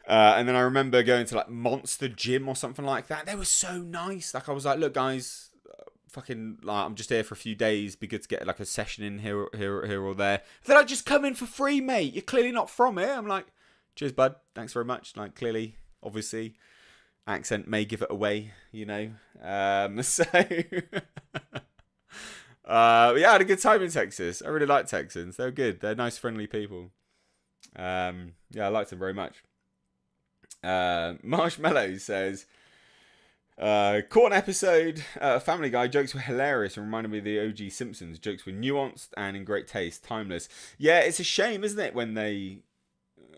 And then I remember going to like Monster Gym or something like that. They were so nice. Like I was like, look guys, fucking like I'm just here for a few days. Be good to get like a session in here or there. They're like, just come in for free, mate. You're clearly not from here. I'm like, cheers, bud. Thanks very much. Like clearly, obviously, accent may give it away, So yeah, I had a good time in Texas. I really like Texans. They're good. They're nice, friendly people. Yeah, I liked them very much. Marshmallow says, caught an episode, Family Guy jokes were hilarious and reminded me of the OG Simpsons. Jokes were nuanced and in great taste, timeless. Yeah, it's a shame, isn't it, when they...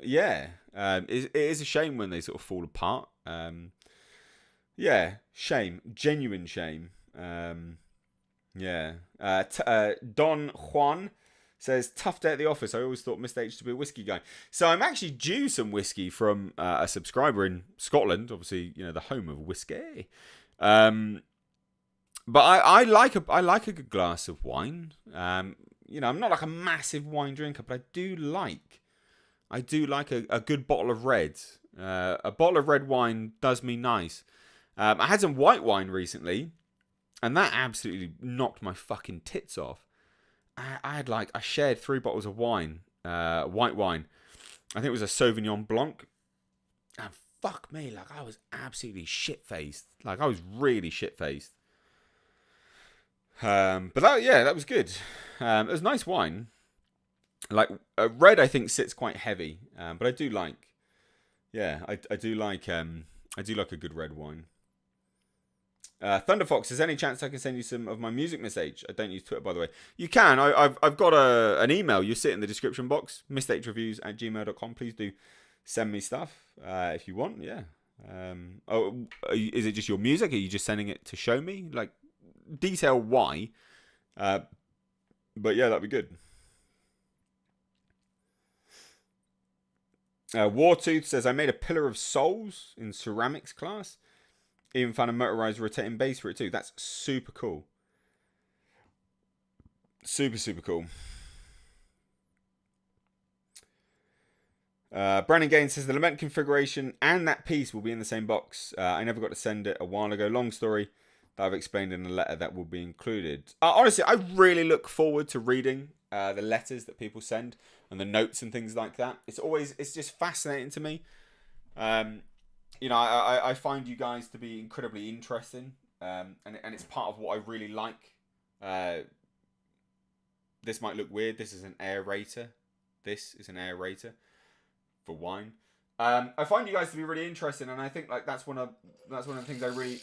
Yeah, it is a shame when they sort of fall apart. Yeah, shame. Genuine shame. Yeah. Don Juan Says, tough day at the office. I always thought Mr. H to be a whiskey guy. So I'm actually due some whiskey from a subscriber in Scotland. Obviously, you know, the home of whiskey. But I like a good glass of wine. You know, I'm not like a massive wine drinker, but I do like a good bottle of red. A bottle of red wine does me nice. I had some white wine recently, and that absolutely knocked my fucking tits off. I shared 3 bottles of wine, white wine. I think it was a Sauvignon Blanc. And fuck me, like I was absolutely shit-faced. Like I was really shit-faced. But that was good. It was nice wine. Like red, I think sits quite heavy. But I do like, I do like a good red wine. Thunderfox, is there any chance I can send you some of my music message? I don't use Twitter, by the way. You can. I've got an email. You see it in the description box. mistakereviews@gmail.com. Please do send me stuff if you want. Yeah. Is it just your music? Are you just sending it to show me? Like, detail why. But yeah, that'd be good. Wartooth says, I made a pillar of souls in ceramics class. Even found a motorized rotating base for it too. That's super cool. Super cool. Brandon Gaines says, the lament configuration and that piece will be in the same box. I never got to send it a while ago. Long story that I've explained in a letter that will be included. Honestly, I really look forward to reading the letters that people send and the notes and things like that. It's just fascinating to me. You know, I find you guys to be incredibly interesting, and it's part of what I really like. This might look weird. This is an aerator. For wine. I find you guys to be really interesting, and I think like that's one of the things I really.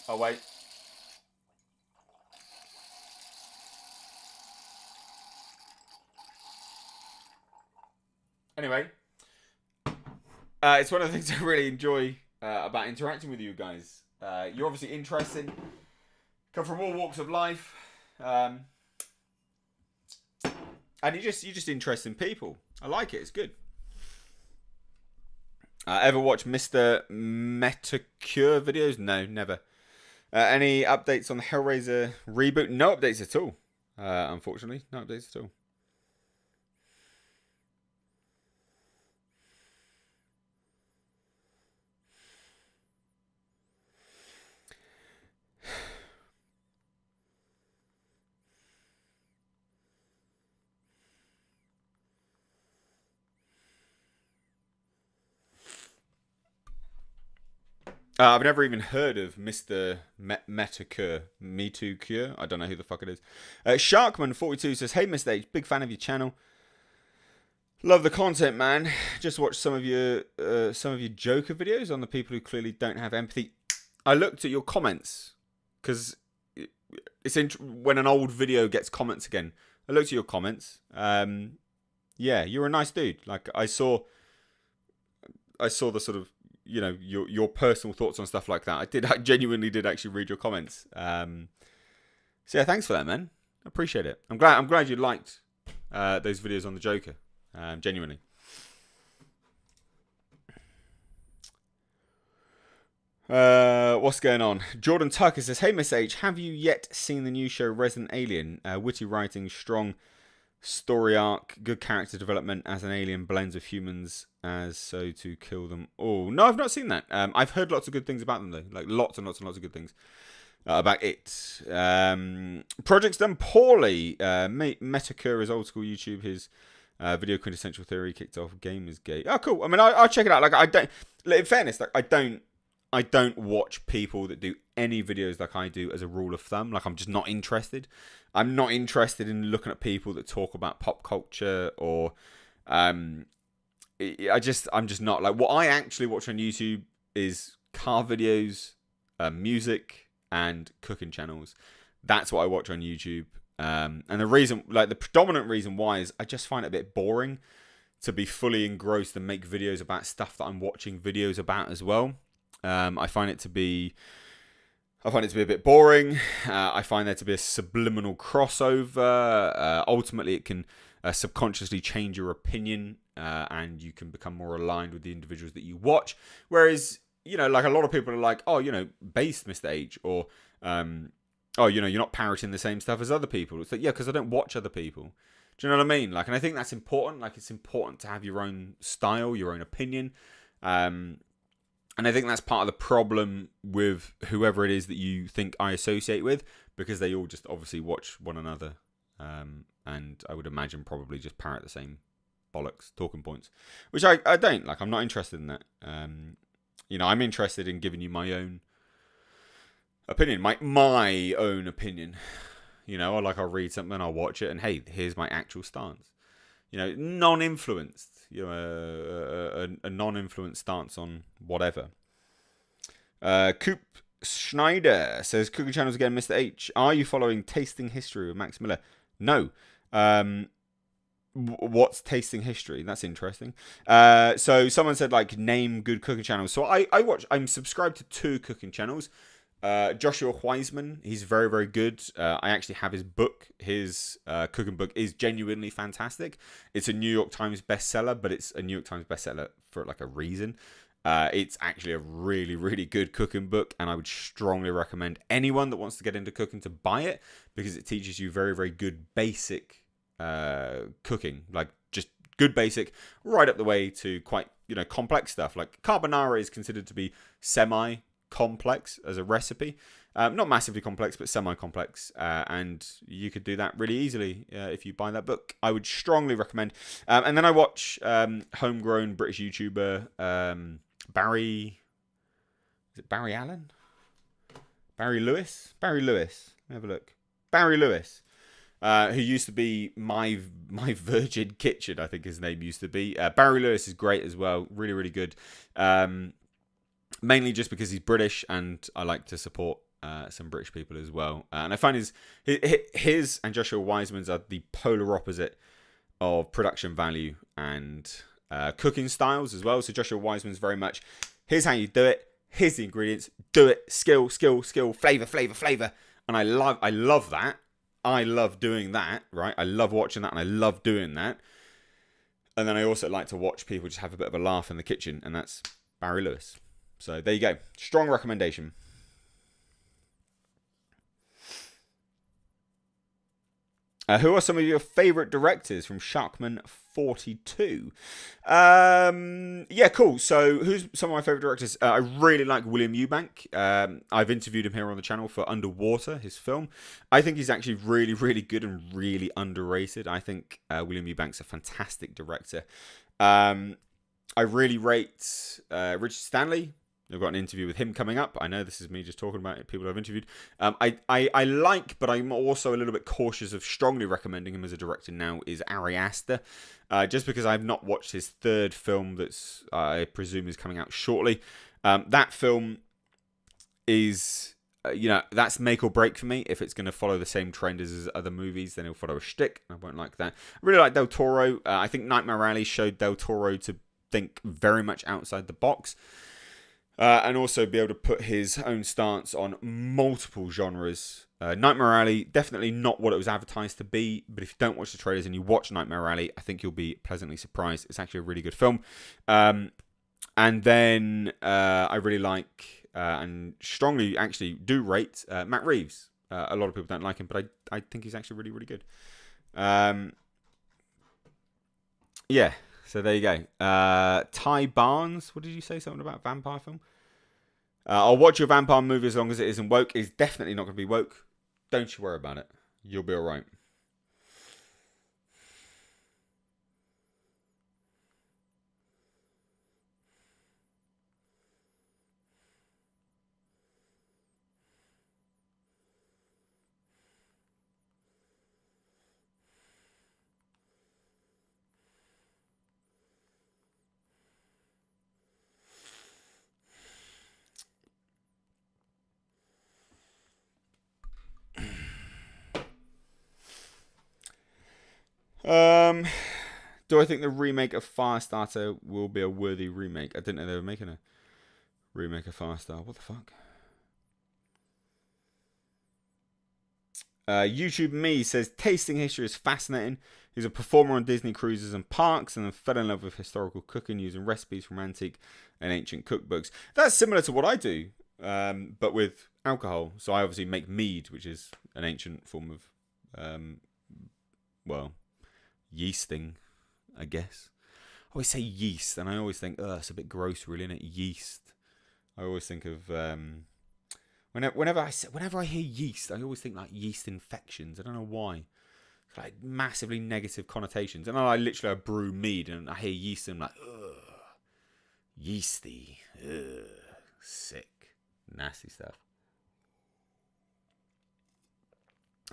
Oh wait. Anyway, it's one of the things I really enjoy about interacting with you guys. You're obviously interesting, come from all walks of life, and you're just interesting people. I like it. It's good. Ever watch Mr. Metacure videos? No, never. Any updates on the Hellraiser reboot? No updates at all. Unfortunately, no updates at all. I've never even heard of Mr. Metacure. Me Too Cure. I don't know who the fuck it is. Sharkman42 says, hey, Mr. H, big fan of your channel. Love the content, man. Just watched some of your Joker videos on the people who clearly don't have empathy. I looked at your comments because it's when an old video gets comments again. I looked at your comments. Yeah, you're a nice dude. Like I saw the sort of, you know, your personal thoughts on stuff like that. I genuinely did actually read your comments. So yeah, thanks for that, man. I appreciate it. I'm glad you liked those videos on the Joker. Genuinely. What's going on? Jordan Tucker says, hey, Miss H, have you yet seen the new show Resident Alien? Witty writing, strong story arc, good character development as an alien blends with humans as so to kill them all. No, I've not seen that. I've heard lots of good things about them though, like lots and lots of good things about it. Project's done poorly. Metacure is old school YouTube. His video quintessential theory kicked off Gamers Gate. Oh, cool. I mean, I'll check it out. Like, I don't. In fairness, like I don't watch people that do any videos like I do as a rule of thumb. Like, I'm just not interested. I'm not interested in looking at people that talk about pop culture or, I'm just not. Like, what I actually watch on YouTube is car videos, music, and cooking channels. That's what I watch on YouTube. And the reason, like, the predominant reason why is I just find it a bit boring to be fully engrossed and make videos about stuff that I'm watching videos about as well. I find it to be I find it to be a bit boring. I find there to be a subliminal crossover. Ultimately, it can subconsciously change your opinion, and you can become more aligned with the individuals that you watch. Whereas, like a lot of people are like, oh, based Mr. H, or, oh, you're not parroting the same stuff as other people. It's like, yeah, because I don't watch other people. Do you know what I mean? Like, and I think that's important. Like, it's important to have your own style, your own opinion. And I think that's part of the problem with whoever it is that you think I associate with, because they all just obviously watch one another. And I would imagine probably just parrot the same bollocks, talking points, which I don't. Like, I'm not interested in that. I'm interested in giving you my own opinion, my own opinion. I'll read something, I'll watch it, and hey, here's my actual stance. Non-influenced. A non-influenced stance on whatever. Coop Schneider says, cooking channels again, Mr. H. Are you following Tasting History with Max Miller? No. What's Tasting History? That's interesting. So someone said, like, name good cooking channels. So I'm subscribed to 2 cooking channels. Joshua Weissman, he's very, very good. I actually have his book. His cooking book is genuinely fantastic. It's a New York Times bestseller, but it's a New York Times bestseller for like a reason. It's actually a really, really good cooking book, and I would strongly recommend anyone that wants to get into cooking to buy it, because it teaches you very, very good basic cooking, like just good basic, right up the way to quite complex stuff. Like carbonara is considered to be semi-complex as a recipe, not massively complex, but semi-complex, and you could do that really easily if you buy that book. I would strongly recommend. And then I watch homegrown British YouTuber Barry. Is it Barry Allen? Barry Lewis. Let me have a look. Barry Lewis, who used to be my Virgin Kitchen, I think his name used to be. Barry Lewis is great as well. Really, really good. Mainly just because he's British, and I like to support some British people as well. And I find his and Joshua Weissman's are the polar opposite of production value and cooking styles as well. So Joshua Weissman's very much, here's how you do it, here's the ingredients, do it, skill, flavor. And I love that. I love doing that, right? I love watching that, and I love doing that. And then I also like to watch people just have a bit of a laugh in the kitchen, and that's Barry Lewis. So there you go. Strong recommendation. Who are some of your favourite directors from Sharkman42? Yeah, cool. So who's some of my favourite directors? I really like William Eubank. I've interviewed him here on the channel for Underwater, his film. I think he's actually really, really good and really underrated. I think William Eubank's a fantastic director. I really rate Richard Stanley. I've got an interview with him coming up. I know this is me just talking about people I've interviewed. I like, but I'm also a little bit cautious of strongly recommending him as a director now, is Ari Aster. Just because I've not watched his 3rd film that's, I presume, is coming out shortly. That film is, that's make or break for me. If it's going to follow the same trend as his other movies, then he'll follow a shtick. I won't like that. I really like Del Toro. I think Nightmare Alley showed Del Toro to think very much outside the box. And also be able to put his own stance on multiple genres. Nightmare Alley, definitely not what it was advertised to be, but if you don't watch the trailers and you watch Nightmare Alley, I think you'll be pleasantly surprised. It's actually a really good film. And then I really like and strongly actually do rate Matt Reeves. A lot of people don't like him, but I think he's actually really, really good. Yeah. So there you go. Ty Barnes, what did you say? Something about vampire film? I'll watch your vampire movie as long as it isn't woke. It's definitely not going to be woke. Don't you worry about it. You'll be all right. Do I think the remake of Firestarter will be a worthy remake? I didn't know they were making a remake of Firestarter. What the fuck? YouTube Me says, tasting history is fascinating. He's a performer on Disney cruises and parks, and then fell in love with historical cooking using recipes from antique and ancient cookbooks. That's similar to what I do, but with alcohol. So I obviously make mead, which is an ancient form of, yeasting, I guess. I always say yeast, and I always think, it's a bit gross, really, isn't it? Yeast. I always think of whenever I hear yeast, I always think like yeast infections. I don't know why. It's like massively negative connotations. And I literally brew mead, and I hear yeast, and I'm like, ugh, yeasty, ugh, sick, nasty stuff.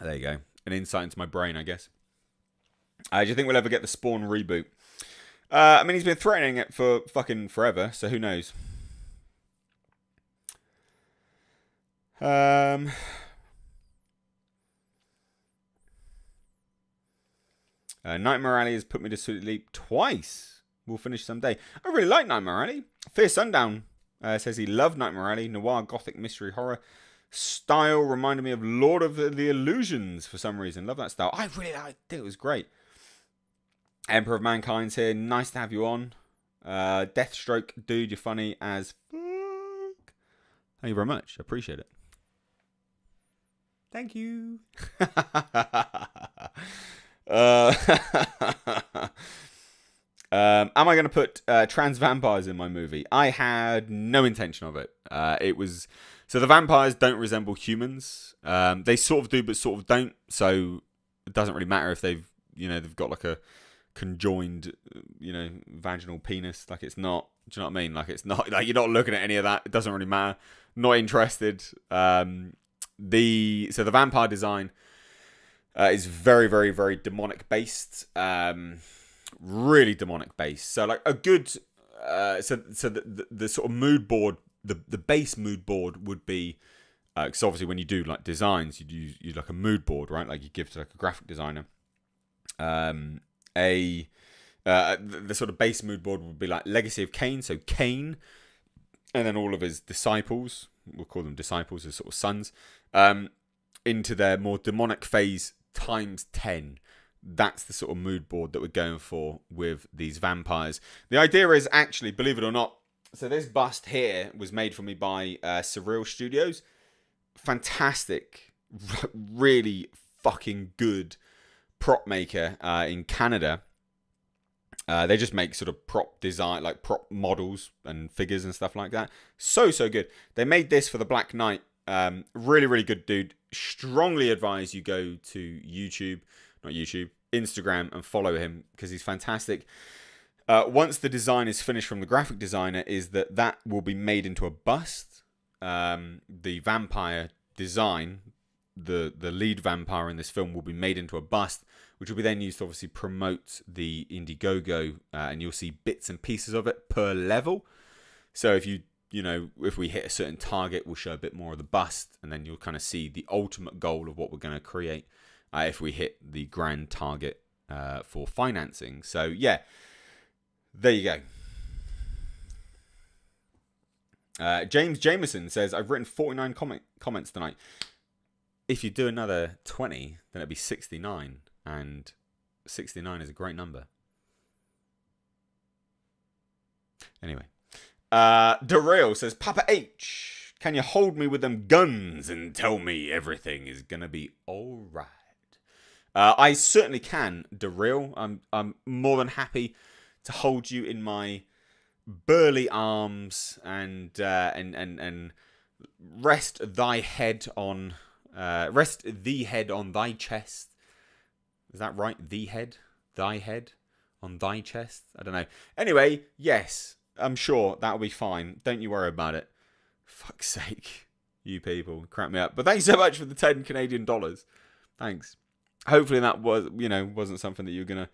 There you go. An insight into my brain, I guess. Do you think we'll ever get the Spawn reboot? I mean, he's been threatening it for fucking forever, so who knows? Nightmare Alley has put me to sleep twice. We'll finish someday. I really like Nightmare Alley. Fear Sundown says he loved Nightmare Alley. Noir, gothic, mystery, horror. Style reminded me of Lord of the Illusions for some reason. Love that style. I think it was great. Emperor of Mankind's here. Nice to have you on. Deathstroke, dude, you're funny as fuck. Thank you very much. I appreciate it. Thank you. Am I going to put trans vampires in my movie? I had no intention of it. So the vampires don't resemble humans. They sort of do, but sort of don't. So it doesn't really matter if they've got like a conjoined, vaginal penis. Like, it's not. Do you know what I mean? Like, it's not like you're not looking at any of that. It doesn't really matter. Not interested. So the vampire design is very, very, very demonic based. Really demonic based. So like a good. So the sort of mood board, the base mood board would be. Because obviously when you do like designs, you use like a mood board, right? Like you give to like a graphic designer. The sort of base mood board would be like Legacy of Cain, so Cain, and then all of his disciples, we'll call them disciples, as sort of sons, into their more demonic phase times 10. That's the sort of mood board that we're going for with these vampires. The idea is actually, believe it or not, so this bust here was made for me by Surreal Studios. Fantastic, really fucking good prop maker in Canada. They just make sort of prop design, like prop models and figures and stuff like that. So good. They made this for the Black Knight. Really, really good dude. Strongly advise you go to Instagram and follow him because he's fantastic. Once the design is finished from the graphic designer, is that will be made into a bust. The vampire design, the lead vampire in this film, will be made into a bust, which will be then used to obviously promote the Indiegogo, and you'll see bits and pieces of it per level. So if if we hit a certain target, we'll show a bit more of the bust, and then you'll kind of see the ultimate goal of what we're going to create if we hit the grand target for financing. So yeah, there you go. James Jameson says, I've written 49 comments tonight. If you do another 20, then it'd be 69. And 69 is a great number. Anyway. Derail says, Papa H, can you hold me with them guns and tell me everything is going to be alright? I certainly can, Derail. I'm more than happy to hold you in my burly arms and rest the head on thy chest. Is that right? Thy head on thy chest? I don't know. Anyway, yes, I'm sure that'll be fine. Don't you worry about it. Fuck's sake, you people, crack me up. But thanks so much for the 10 Canadian dollars. Thanks. Hopefully that wasn't something that you're gonna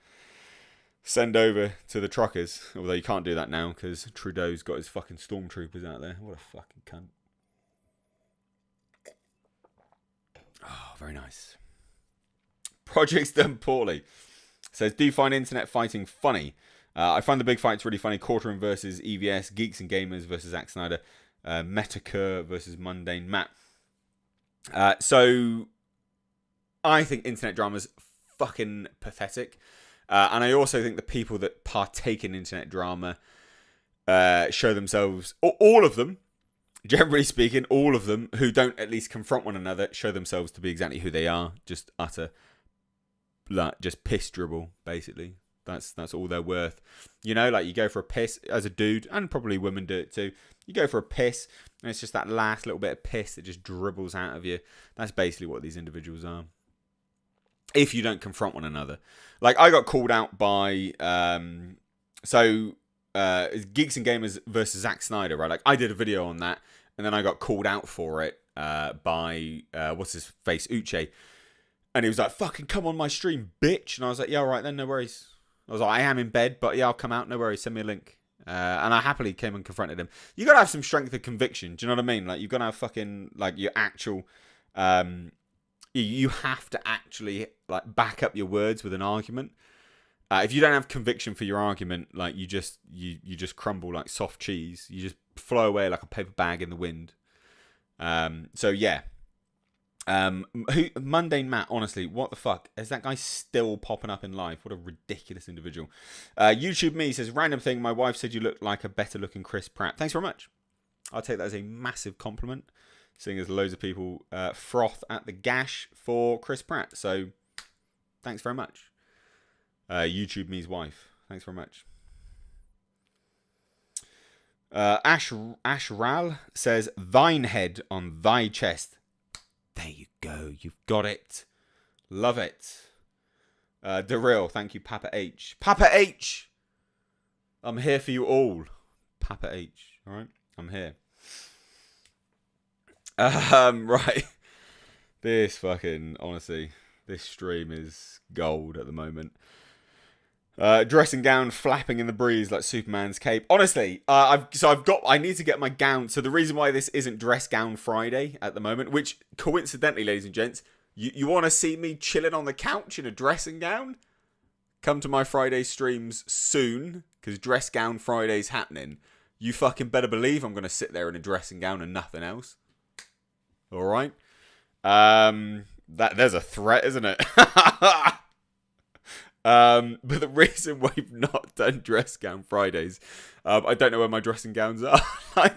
send over to the truckers. Although you can't do that now because Trudeau's got his fucking stormtroopers out there. What a fucking cunt. Oh, very nice. Project's done poorly. Says, do you find internet fighting funny? I find the big fights really funny. Quartering versus EVS, Geeks and Gamers versus Zack Snyder, Metacur versus Mundane Matt. So I think internet drama's fucking pathetic. And I also think the people that partake in internet drama show themselves, all of them, generally speaking, all of them who don't at least confront one another show themselves to be exactly who they are. Just utter, like, just piss dribble, basically. That's all they're worth. You know, like, you go for a piss as a dude, and probably women do it too. You go for a piss, and it's just that last little bit of piss that just dribbles out of you. That's basically what these individuals are. If you don't confront one another. Like, I got called out by, Geeks and Gamers versus Zack Snyder, right? Like, I did a video on that, and then I got called out for it by, what's his face, Uche. And he was like, fucking come on my stream, bitch. And I was like, yeah, all right then, no worries. I was like, I am in bed, but yeah, I'll come out, no worries, send me a link. And I happily came and confronted him. You gotta have some strength of conviction, do you know what I mean? Like, you've gotta have fucking, like, your actual, you have to actually, like, back up your words with an argument. If you don't have conviction for your argument, like, you just crumble like soft cheese. You just flow away like a paper bag in the wind. So yeah. Mundane Matt, honestly, what the fuck? Is that guy still popping up in life? What a ridiculous individual. YouTube Me says, random thing, my wife said you look like a better looking Chris Pratt. Thanks very much. I'll take that as a massive compliment, seeing as loads of people froth at the gash for Chris Pratt. So thanks very much. YouTube Me's wife. Thanks very much. Ashral says, thine head on thy chest. There you go. You've got it. Love it. Daryl, thank you, Papa H. Papa H! I'm here for you all. Papa H. Alright? I'm here. Right. This fucking, honestly, this stream is gold at the moment. Dressing gown flapping in the breeze like Superman's cape. Honestly, I need to get my gown. So the reason why this isn't Dress Gown Friday at the moment, which coincidentally, ladies and gents, you want to see me chilling on the couch in a dressing gown? Come to my Friday streams soon, because Dress Gown Friday's happening. You fucking better believe I'm going to sit there in a dressing gown and nothing else. All right? There's a threat, isn't it? But the reason why we've not done Dress Gown Fridays, I don't know where my dressing gowns are. Like,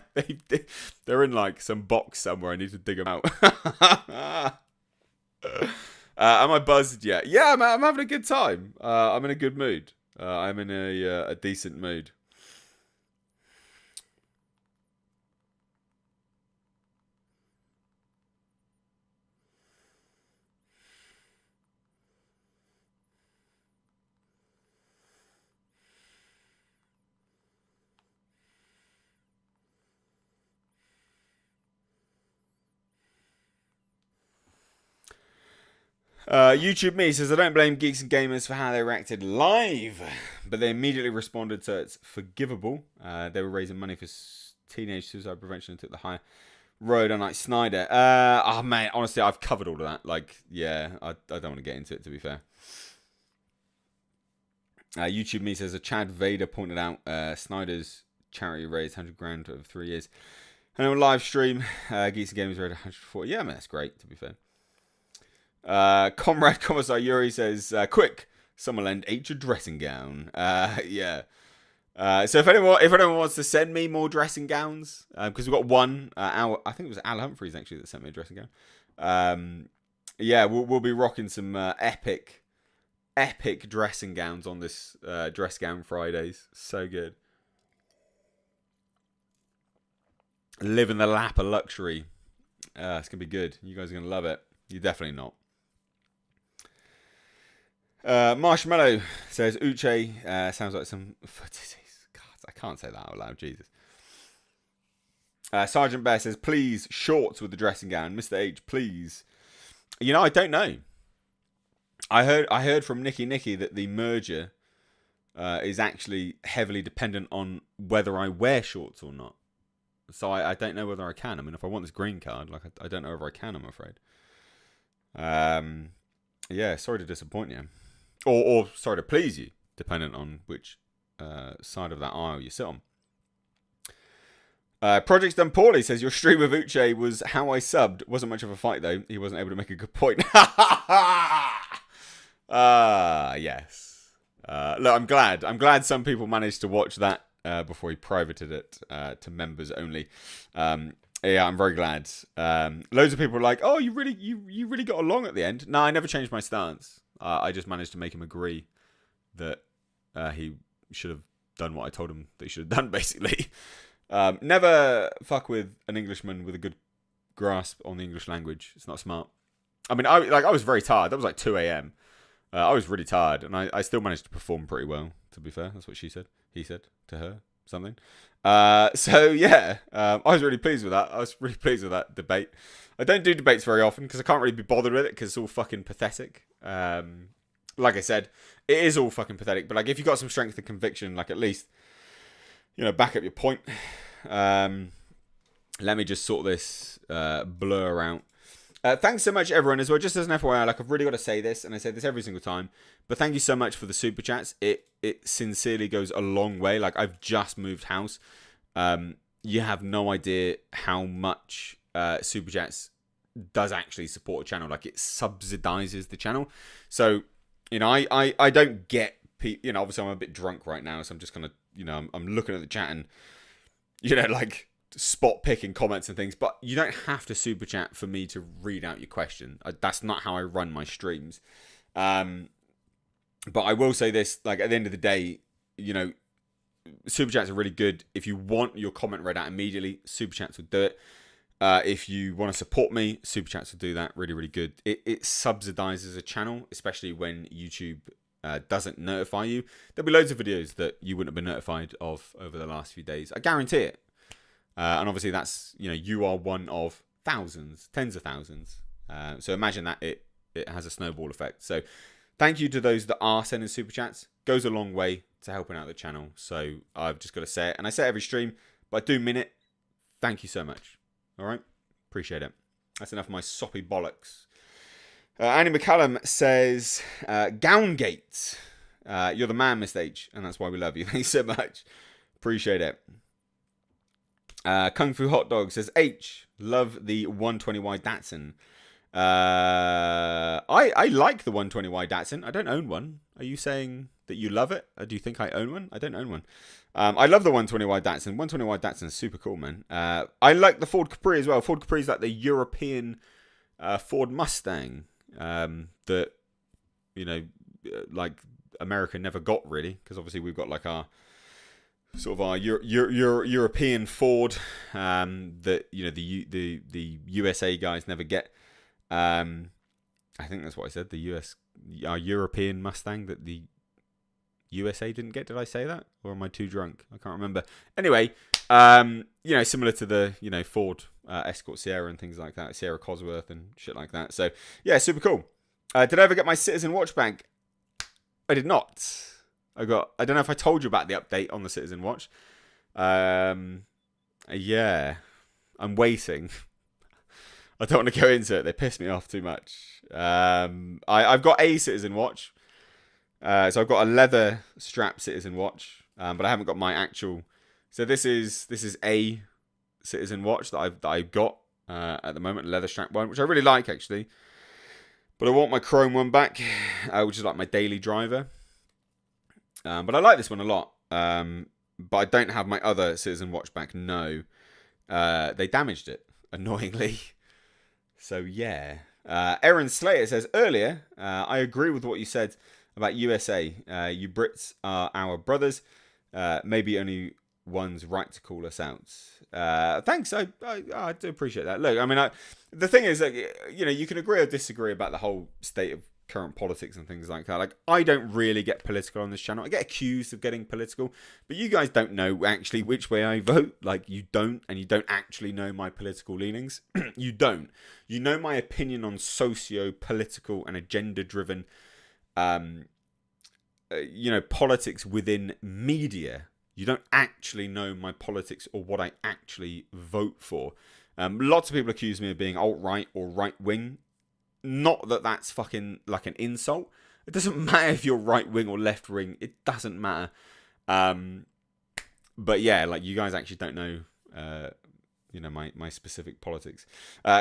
they're in like some box somewhere. I need to dig them out. Am I buzzed yet? Yeah, I'm having a good time. I'm in a good mood. I'm in a decent mood. YouTube Me says, I don't blame Geeks and Gamers for how they reacted live, but they immediately responded, so it's forgivable. They were raising money for teenage suicide prevention and took the high road, unlike Snyder. Oh, man, honestly, I've covered all of that. Like, yeah, I don't want to get into it, to be fair. YouTube Me says, Chad Vader pointed out Snyder's charity raised 100 grand over 3 years. And on live stream, Geeks and Gamers raised 140. Yeah, man, that's great, to be fair. Comrade Commissar Yuri says, quick, someone lend H a dressing gown. Yeah. So if anyone wants to send me more dressing gowns, because we've got one, I think it was Al Humphreys actually that sent me a dressing gown. Yeah, we'll be rocking some epic dressing gowns on this Dress Gown Fridays. So good. Live in the lap of luxury. It's gonna be good. You guys are gonna love it. You're definitely not. Marshmallow says, Uche sounds like some foot disease. God, I can't say that out loud, Jesus. Sergeant Bear says, please, shorts with the dressing gown. Mr. H, please. You know, I don't know. I heard from Nicky that the merger is actually heavily dependent on whether I wear shorts or not. So I don't know whether I can. I mean, if I want this green card, like I don't know whether I can, I'm afraid. Yeah, sorry to disappoint you. Or sorry to please you, dependent on which side of that aisle you sit on. Project's Done Poorly says, your stream of Uche was how I subbed. Wasn't much of a fight, though. He wasn't able to make a good point. Yes. Look, I'm glad. I'm glad some people managed to watch that before he privated it to members only. Yeah, I'm very glad. Loads of people were like, "Oh, you really got along at the end." No, I never changed my stance. I just managed to make him agree that he should have done what I told him that he should have done, basically. Never fuck with an Englishman with a good grasp on the English language. It's not smart. I mean, I was very tired. That was like 2 a.m. I was really tired, and I still managed to perform pretty well, to be fair. That's what she said. He said to her something. So, yeah, I was really pleased with that. I was really pleased with that debate. I don't do debates very often because I can't really be bothered with it because it's all fucking pathetic. Like I said, it is all fucking pathetic. But like, if you got some strength and conviction, like at least, back up your point. Let me just sort this blur out. Thanks so much, everyone, as well. Just as an FYI, like I've really got to say this, and I say this every single time, but thank you so much for the super chats. It sincerely goes a long way. Like I've just moved house. You have no idea how much super chats does actually support a channel. Like it subsidizes the channel. So I don't get people. Obviously I'm a bit drunk right now, so I'm just gonna I'm looking at the chat and like spot picking comments and things, but you don't have to super chat for me to read out your question. That's not how I run my streams. But I will say this, like at the end of the day, super chats are really good. If you want your comment read out immediately, super chats will do it. If you want to support me, super chats will do that. Really, really good. It subsidizes a channel, especially when YouTube doesn't notify you. There'll be loads of videos that you wouldn't have been notified of over the last few days. I guarantee it. And obviously that's, you are one of thousands, tens of thousands. So imagine that it has a snowball effect. So thank you to those that are sending super chats. Goes a long way to helping out the channel. So I've just got to say it. And I say it every stream, but I do mean it. Thank you so much. All right. Appreciate it. That's enough of my soppy bollocks. Annie McCallum says, Gowngate. You're the man, Mr. H. And that's why we love you. Thanks so much. Appreciate it. Kung Fu Hot Dog says, H, love the 120Y Datsun. I like the 120Y Datsun. I don't own one. Are you saying that you love it? Or do you think I own one? I don't own one. I love the 120Y Datsun. 120Y Datsun is super cool, man. I like the Ford Capri as well. Ford Capri is like the European Ford Mustang that, like America never got really. Because obviously we've got like our European Ford that the USA guys never get. I think that's what I said. Our European Mustang that the USA didn't get. Did I say that, or am I too drunk? I can't remember. Anyway, similar to the Ford Escort Sierra and things like that, Sierra Cosworth and shit like that. So yeah, super cool. Did I ever get my Citizen watch back? I did not. I don't know if I told you about the update on the Citizen watch. Yeah, I'm waiting. I don't want to go into it. They piss me off too much. I've got a Citizen watch. So I've got a leather strap Citizen watch, but I haven't got my actual. So this is a Citizen watch that I've got at the moment, a leather strap one, which I really like actually. But I want my chrome one back, which is like my daily driver. But I like this one a lot. But I don't have my other Citizen watch back. No, they damaged it annoyingly. So yeah. Aaron Slater says earlier, I agree with what you said about USA. You Brits are our brothers. Maybe only one's right to call us out. Thanks. I do appreciate that. Look, I mean, the thing is that you can agree or disagree about the whole state of current politics and things like that. Like, I don't really get political on this channel. I get accused of getting political, but you guys don't know actually which way I vote. Like, you don't, and you don't actually know my political leanings. You don't. You know my opinion on socio-political and agenda-driven, politics within media. You don't actually know my politics or what I actually vote for. Lots of people accuse me of being alt-right or right-wing. Not that that's fucking like an insult. It doesn't matter if you're right-wing or left-wing. It doesn't matter. But yeah, like, you guys actually don't know my specific politics.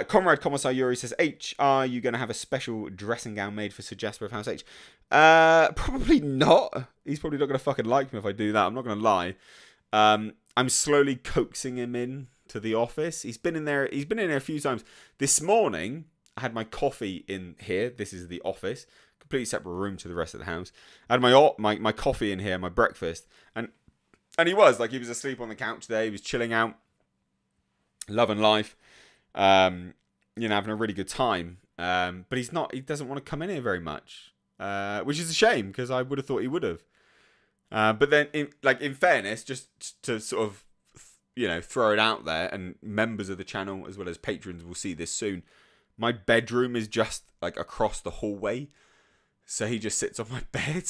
Comrade Commissar Yuri says, H, are you going to have a special dressing gown made for Sir Jasper of House H? Probably not. He's probably not going to fucking like me if I do that. I'm not going to lie. I'm slowly coaxing him in to the office. He's been in there a few times. This morning, I had my coffee in here. This is the office. Completely separate room to the rest of the house. I had my coffee in here, my breakfast. And he was asleep on the couch there. He was chilling out. Loving life, having a really good time. But he doesn't want to come in here very much, which is a shame because I would have thought he would have. But then, in fairness, just to sort of, throw it out there, and members of the channel as well as patrons will see this soon. My bedroom is just across the hallway, so he just sits on my bed.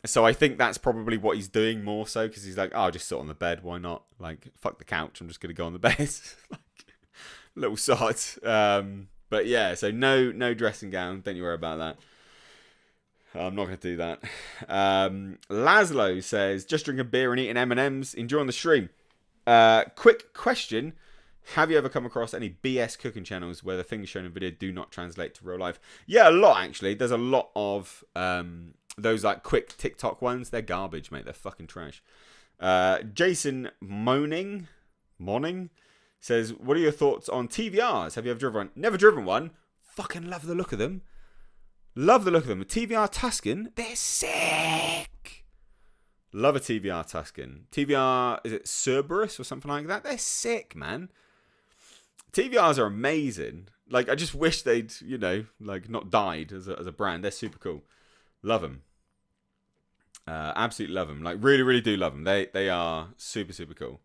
So I think that's probably what he's doing more so, because he's like, oh, I'll just sit on the bed. Why not? Fuck the couch. I'm just going to go on the bed. Little sod. But yeah, so no dressing gown. Don't you worry about that. I'm not going to do that. Laszlo says, just drinking beer and eating M&Ms. Enjoying the stream. Quick question. Have you ever come across any BS cooking channels where the things shown in video do not translate to real life? Yeah, a lot, actually. There's a lot of... those quick TikTok ones, they're garbage, mate. They're fucking trash. Jason Moning says, what are your thoughts on TVRs? Have you ever driven one? Never driven one. Fucking love the look of them. Love the look of them. A TVR Tuscan, they're sick. Love a TVR Tuscan. TVR, is it Cerberus or something like that? They're sick, man. TVRs are amazing. I just wish they'd, not died as a brand. They're super cool. Love them. Absolutely love them. Really, really do love them. They are super, super cool.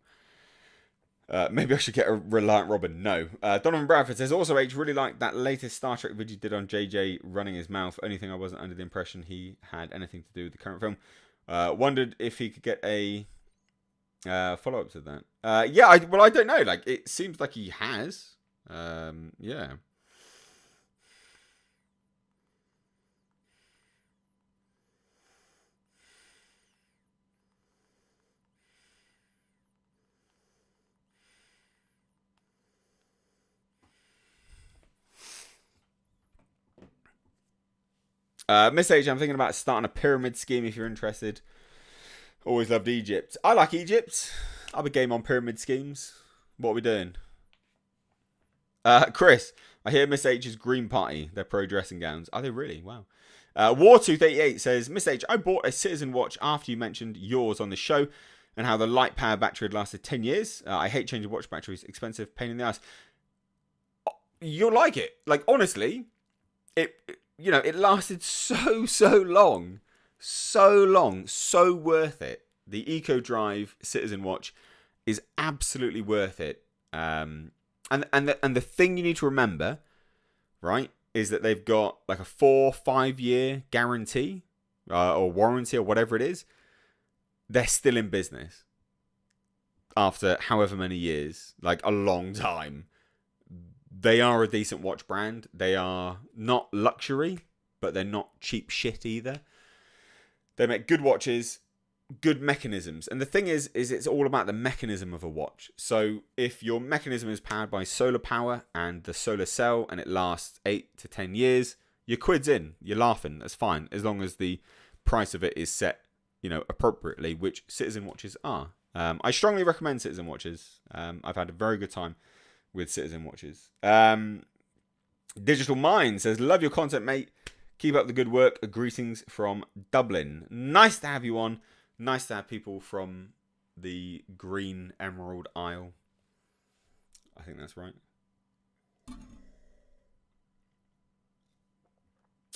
Maybe I should get a Reliant Robin. No. Donovan Bradford says, also, H, really like that latest Star Trek video you did on JJ running his mouth. Only thing I wasn't under the impression he had anything to do with the current film. Wondered if he could get a follow-up to that. Yeah, I don't know. It seems like he has. Yeah. Miss H, I'm thinking about starting a pyramid scheme if you're interested. Always loved Egypt. I like Egypt. I'll be game on pyramid schemes. What are we doing? Chris, I hear Miss H's Green Party. They're pro dressing gowns. Are they really? Wow. War238 says, Miss H, I bought a Citizen watch after you mentioned yours on the show and how the light power battery had lasted 10 years. I hate changing watch batteries. Expensive, pain in the ass. You'll like it. Honestly, it lasted so long. So worth it. The Eco Drive Citizen watch is absolutely worth it. And the thing you need to remember, right, is that they've got a 4-5 year guarantee or warranty or whatever it is. They're still in business after however many years, a long time. They are a decent watch brand. They are not luxury, but they're not cheap shit either. They make good watches, good mechanisms. And the thing is it's all about the mechanism of a watch. So if your mechanism is powered by solar power and the solar cell and it lasts 8 to 10 years, your quid's in. You're laughing. That's fine. As long as the price of it is set, appropriately, which Citizen watches are. I strongly recommend Citizen watches. I've had a very good time with Citizen watches. Digital Mind says, love your content, mate. Keep up the good work. Greetings from Dublin. Nice to have you on. Nice to have people from the Green Emerald Isle. I think that's right.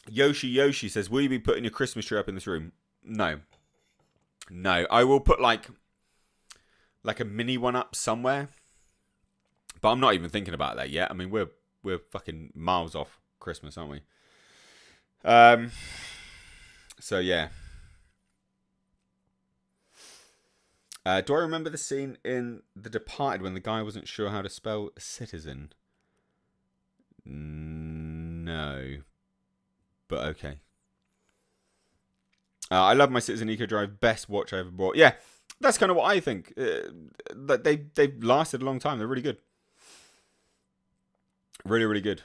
Yoshi says, will you be putting your Christmas tree up in this room? No. I will put a mini one up somewhere. But I'm not even thinking about that yet. I mean, we're fucking miles off Christmas, aren't we? So yeah. Do I remember the scene in The Departed when the guy wasn't sure how to spell citizen? No. But okay. I love my Citizen Eco Drive. Best watch I ever bought. Yeah. That's kind of what I think. That they've lasted a long time. They're really good. Really, really good.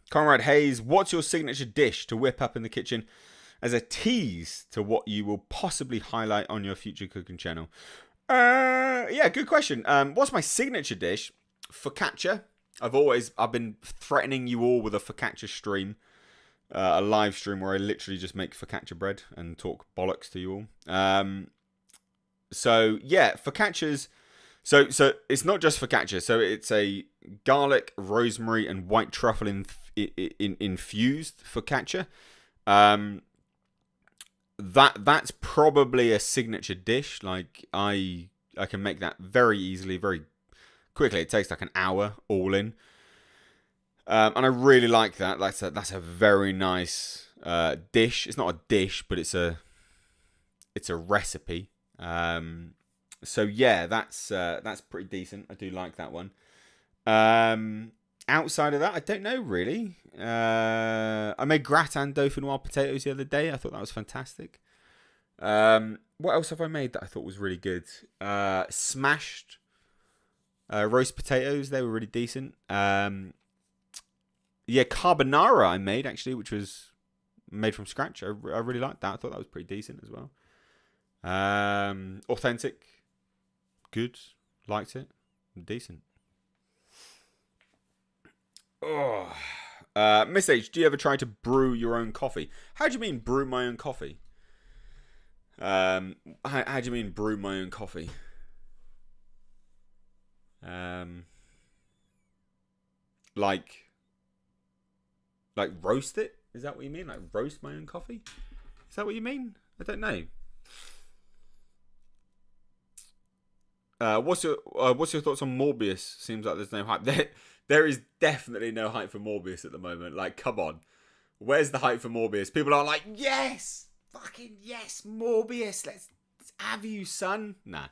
Conrad Hayes, what's your signature dish to whip up in the kitchen as a tease to what you will possibly highlight on your future cooking channel? Yeah, good question. What's my signature dish? Focaccia. I've been threatening you all with a focaccia stream, a live stream where I literally just make focaccia bread and talk bollocks to you all. So yeah, focaccias. So it's not just focaccia. So it's a garlic, rosemary, and white truffle infused focaccia. That's probably a signature dish. Like I can make that very easily, very quickly. It takes like an hour all in. And I really like that. That's a very nice dish. It's not a dish, but it's a recipe. So yeah, that's pretty decent. I do like that one. Outside of that, I don't know really. I made gratin dauphinoise potatoes the other day. I thought that was fantastic. What else have I made that I thought was really good? Smashed roast potatoes. They were really decent. Yeah, carbonara I made actually, which was made from scratch. I really liked that. I thought that was pretty decent as well. Authentic, good, liked it, decent. Oh, Miss H, do you ever try to brew your own coffee? How do you mean brew my own coffee? How do you mean brew my own coffee? Like roast it? Is that what you mean? Like roast my own coffee? Is that what you mean? I don't know. What's your thoughts on Morbius? Seems like there's no hype. There is definitely no hype for Morbius at the moment. Like, come on. Where's the hype for Morbius? People are like, yes! Fucking yes, Morbius! Let's have you, son. Nah.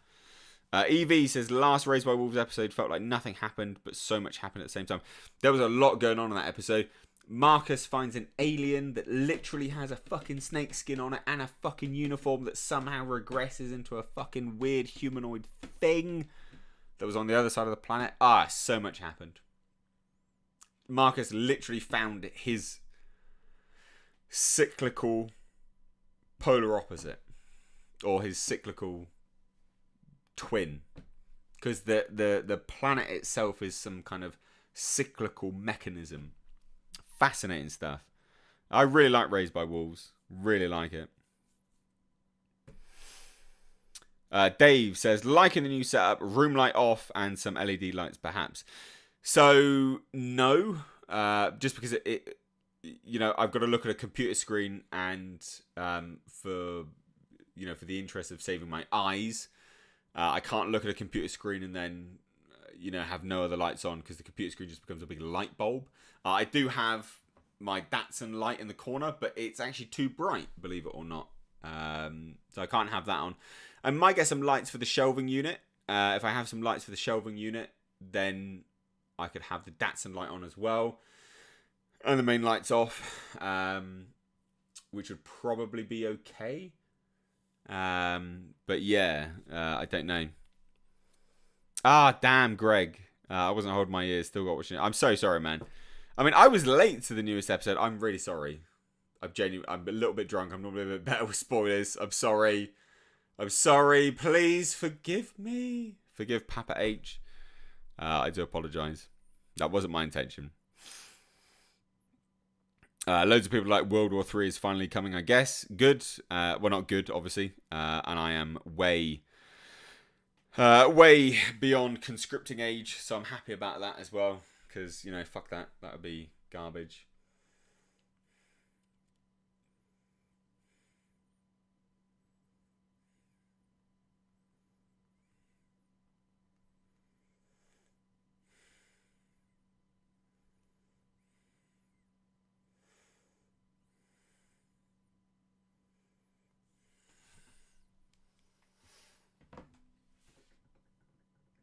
EV says, last Raised by Wolves episode felt like nothing happened, but so much happened at the same time. There was a lot going on in that episode. Marcus finds an alien that literally has a fucking snake skin on it and a fucking uniform that somehow regresses into a fucking weird humanoid thing that was on the other side of the planet. So much happened. Marcus literally found his cyclical polar opposite, or his cyclical twin, because the planet itself is some kind of cyclical mechanism. Fascinating stuff. I really like Raised by Wolves. Really like it. Dave says, liking the new setup, room light off, and some LED lights perhaps. So no, just because it I've got to look at a computer screen, and for the interest of saving my eyes, I can't look at a computer screen and then have no other lights on, because the computer screen just becomes a big light bulb. I do have my Datsun light in the corner, but it's actually too bright, believe it or not. So I can't have that on. I might get some lights for the shelving unit. If I have some lights for the shelving unit, then I could have the Datsun light on as well, and the main lights off, which would probably be okay. But yeah, I don't know. Damn, Greg. I wasn't holding my ears. Still got watching it. I'm so sorry, man. I mean, I was late to the newest episode. I'm really sorry. I'm a little bit drunk. I'm normally a bit better with spoilers. I'm sorry. Please forgive me. Forgive Papa H. I do apologise. That wasn't my intention. Loads of people like World War 3 is finally coming, I guess. Good. Well, not good, obviously. And I am way beyond conscripting age, so I'm happy about that as well. Because, fuck that. That would be garbage.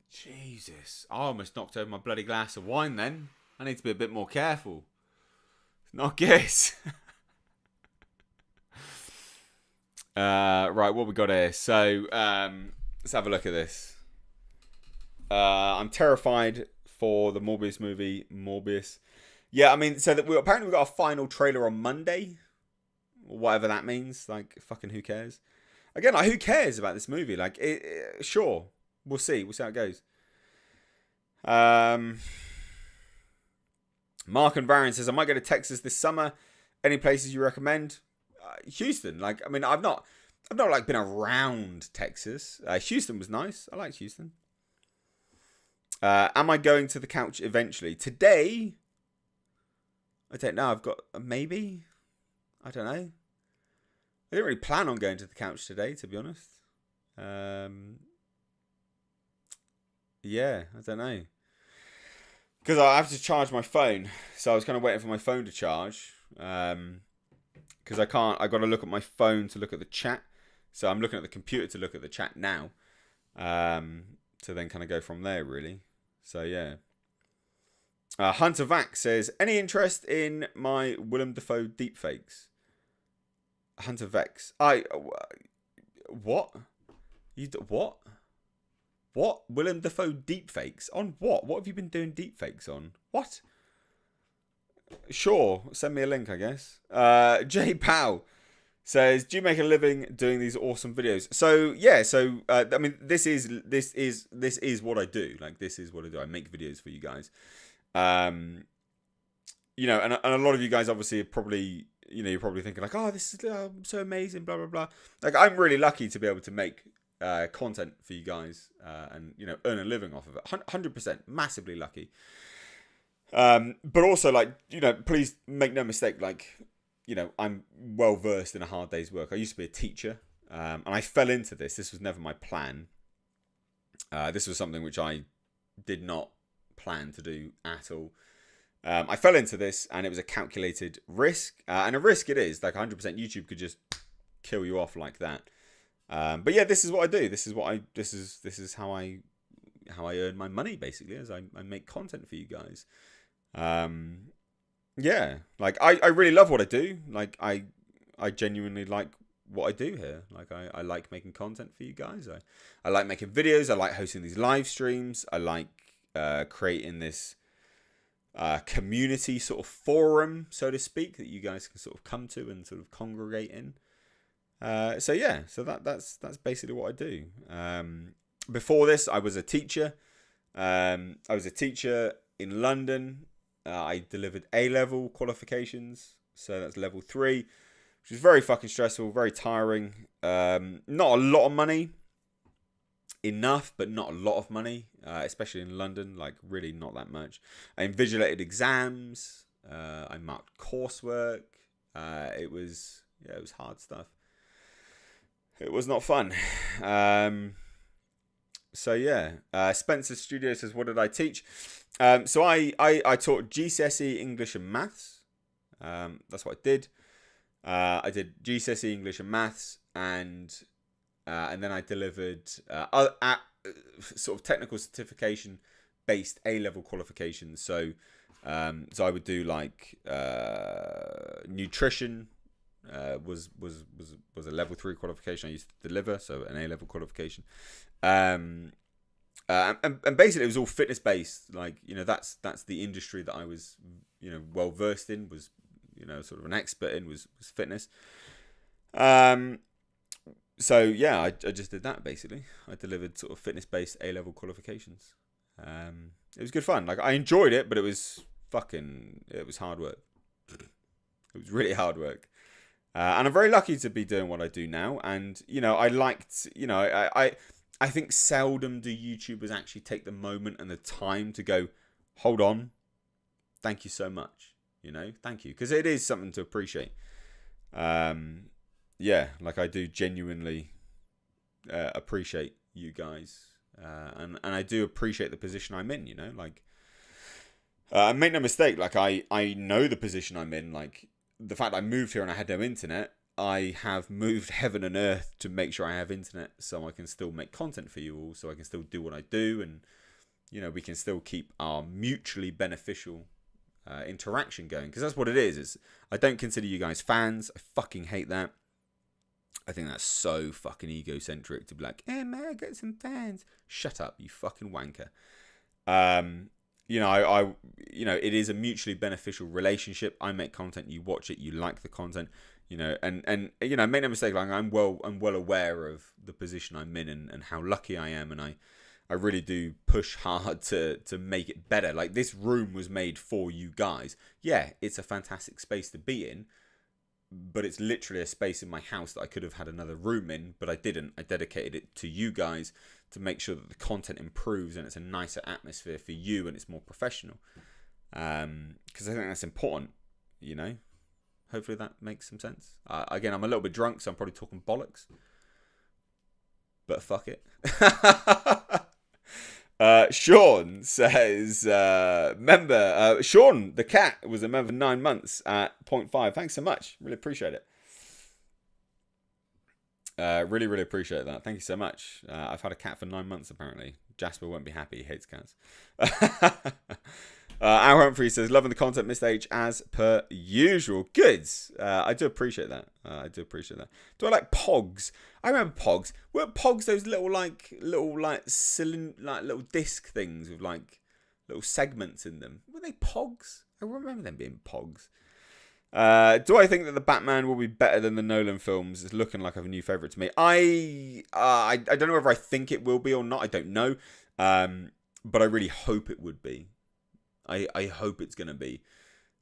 Jesus. I almost knocked over my bloody glass of wine then. I need to be a bit more careful. It's not good. Right, what we got here? So, let's have a look at this. I'm terrified for the Morbius movie. Morbius. Yeah, I mean, so that apparently we got a final trailer on Monday. Whatever that means. Like, fucking who cares? Again, like, who cares about this movie? Like, sure. We'll see. We'll see how it goes. Mark and Varian says, I might go to Texas this summer. Any places you recommend? Houston. Like, I mean, I've not like been around Texas. Houston was nice. I liked Houston. Am I going to the couch eventually? Today, I don't know. I've got maybe. I don't know. I didn't really plan on going to the couch today, to be honest. Yeah, I don't know. Because I have to charge my phone. So I was kind of waiting for my phone to charge. Because I got to look at my phone to look at the chat. So I'm looking at the computer to look at the chat now. To then kind of go from there, really. So, yeah. Hunter Vac says, any interest in my Willem Dafoe deepfakes? Hunter Vex. What? What? What? Willem Dafoe deepfakes? On what? What have you been doing deepfakes on? What? Sure. Send me a link, I guess. J Pow says, do you make a living doing these awesome videos? So, yeah. So, I mean, this is what I do. Like, this is what I do. I make videos for you guys. You know, and a lot of you guys obviously are probably, you know, you're probably thinking like, oh, this is so amazing, blah, blah, blah. Like, I'm really lucky to be able to make content for you guys and, you know, earn a living off of it. 100%, massively lucky. But also, like, you know, please make no mistake, like, you know, I'm well versed in a hard day's work. I used to be a teacher, and I fell into this. This was never my plan. This was something which I did not plan to do at all. I fell into this, and it was a calculated risk, and a risk it is. Like 100%, YouTube could just kill you off like that. But yeah, this is what I do. This is how I earn my money, basically, as I make content for you guys. Yeah, like I really love what I do. Like I genuinely like what I do here. Like I like making content for you guys. I like making videos. I like hosting these live streams. I like creating this community sort of forum, so to speak, that you guys can sort of come to and sort of congregate in. So yeah, so that's basically what I do. Before this, I was a teacher. I was a teacher in London. I delivered A-level qualifications, so that's level 3, which is very fucking stressful, very tiring. Not a lot of money. Enough, but not a lot of money, especially in London, like really not that much. I invigilated exams. I marked coursework. It was hard stuff. It was not fun. So yeah, Spencer Studio says, what did I teach? So I taught GCSE English and Maths. That's what I did. I did GCSE English and Maths, and then I delivered sort of technical certification based A-level qualifications. So I would do like nutrition was a level 3 qualification I used to deliver, so an A-level qualification. And basically it was all fitness based. Like, you know, that's the industry that I was, you know, well versed in, was, you know, sort of an expert in, was fitness. So yeah, I just did that basically. I delivered sort of fitness-based A-level qualifications. It was good fun. Like I enjoyed it, but it was hard work. It was really hard work. And I'm very lucky to be doing what I do now. And you know, I think seldom do YouTubers actually take the moment and the time to go, hold on, thank you so much. You know, thank you, because it is something to appreciate. Yeah, like I do genuinely appreciate you guys, and I do appreciate the position I'm in. You know, like make no mistake, like I know the position I'm in. Like the fact I moved here and I had no internet, I have moved heaven and earth to make sure I have internet, so I can still make content for you all, so I can still do what I do, and you know, we can still keep our mutually beneficial interaction going, because that's what it is. I don't consider you guys fans. I fucking hate that. I think that's so fucking egocentric to be like, hey man, get some fans. Shut up, you fucking wanker. You know, I you know, it is a mutually beneficial relationship. I make content, you watch it, you like the content, you know, and you know, make no mistake, like I'm well aware of the position I'm in and how lucky I am, and I really do push hard to make it better. Like, this room was made for you guys. Yeah, it's a fantastic space to be in, but it's literally a space in my house that I could have had another room in, but I didn't. I dedicated it to you guys to make sure that the content improves and it's a nicer atmosphere for you and it's more professional. Because I think that's important, you know. Hopefully that makes some sense. Again, I'm a little bit drunk, so I'm probably talking bollocks. But fuck it. Sean says, Sean, the cat, was a member 9 months at 0.5. Thanks so much. Really appreciate it. Really appreciate that. Thank you so much. I've had a cat for 9 months, apparently. Jasper won't be happy. He hates cats. Al Humphrey says, loving the content, Mr. H, as per usual. Good. I do appreciate that. Do I like Pogs? I remember Pogs. Weren't Pogs those little disc things with like little segments in them? Were they Pogs? I remember them being Pogs. Do I think that the Batman will be better than the Nolan films? It's looking like a new favourite to me. I don't know whether I think it will be or not. I don't know. But I really hope it would be. I hope it's going to be.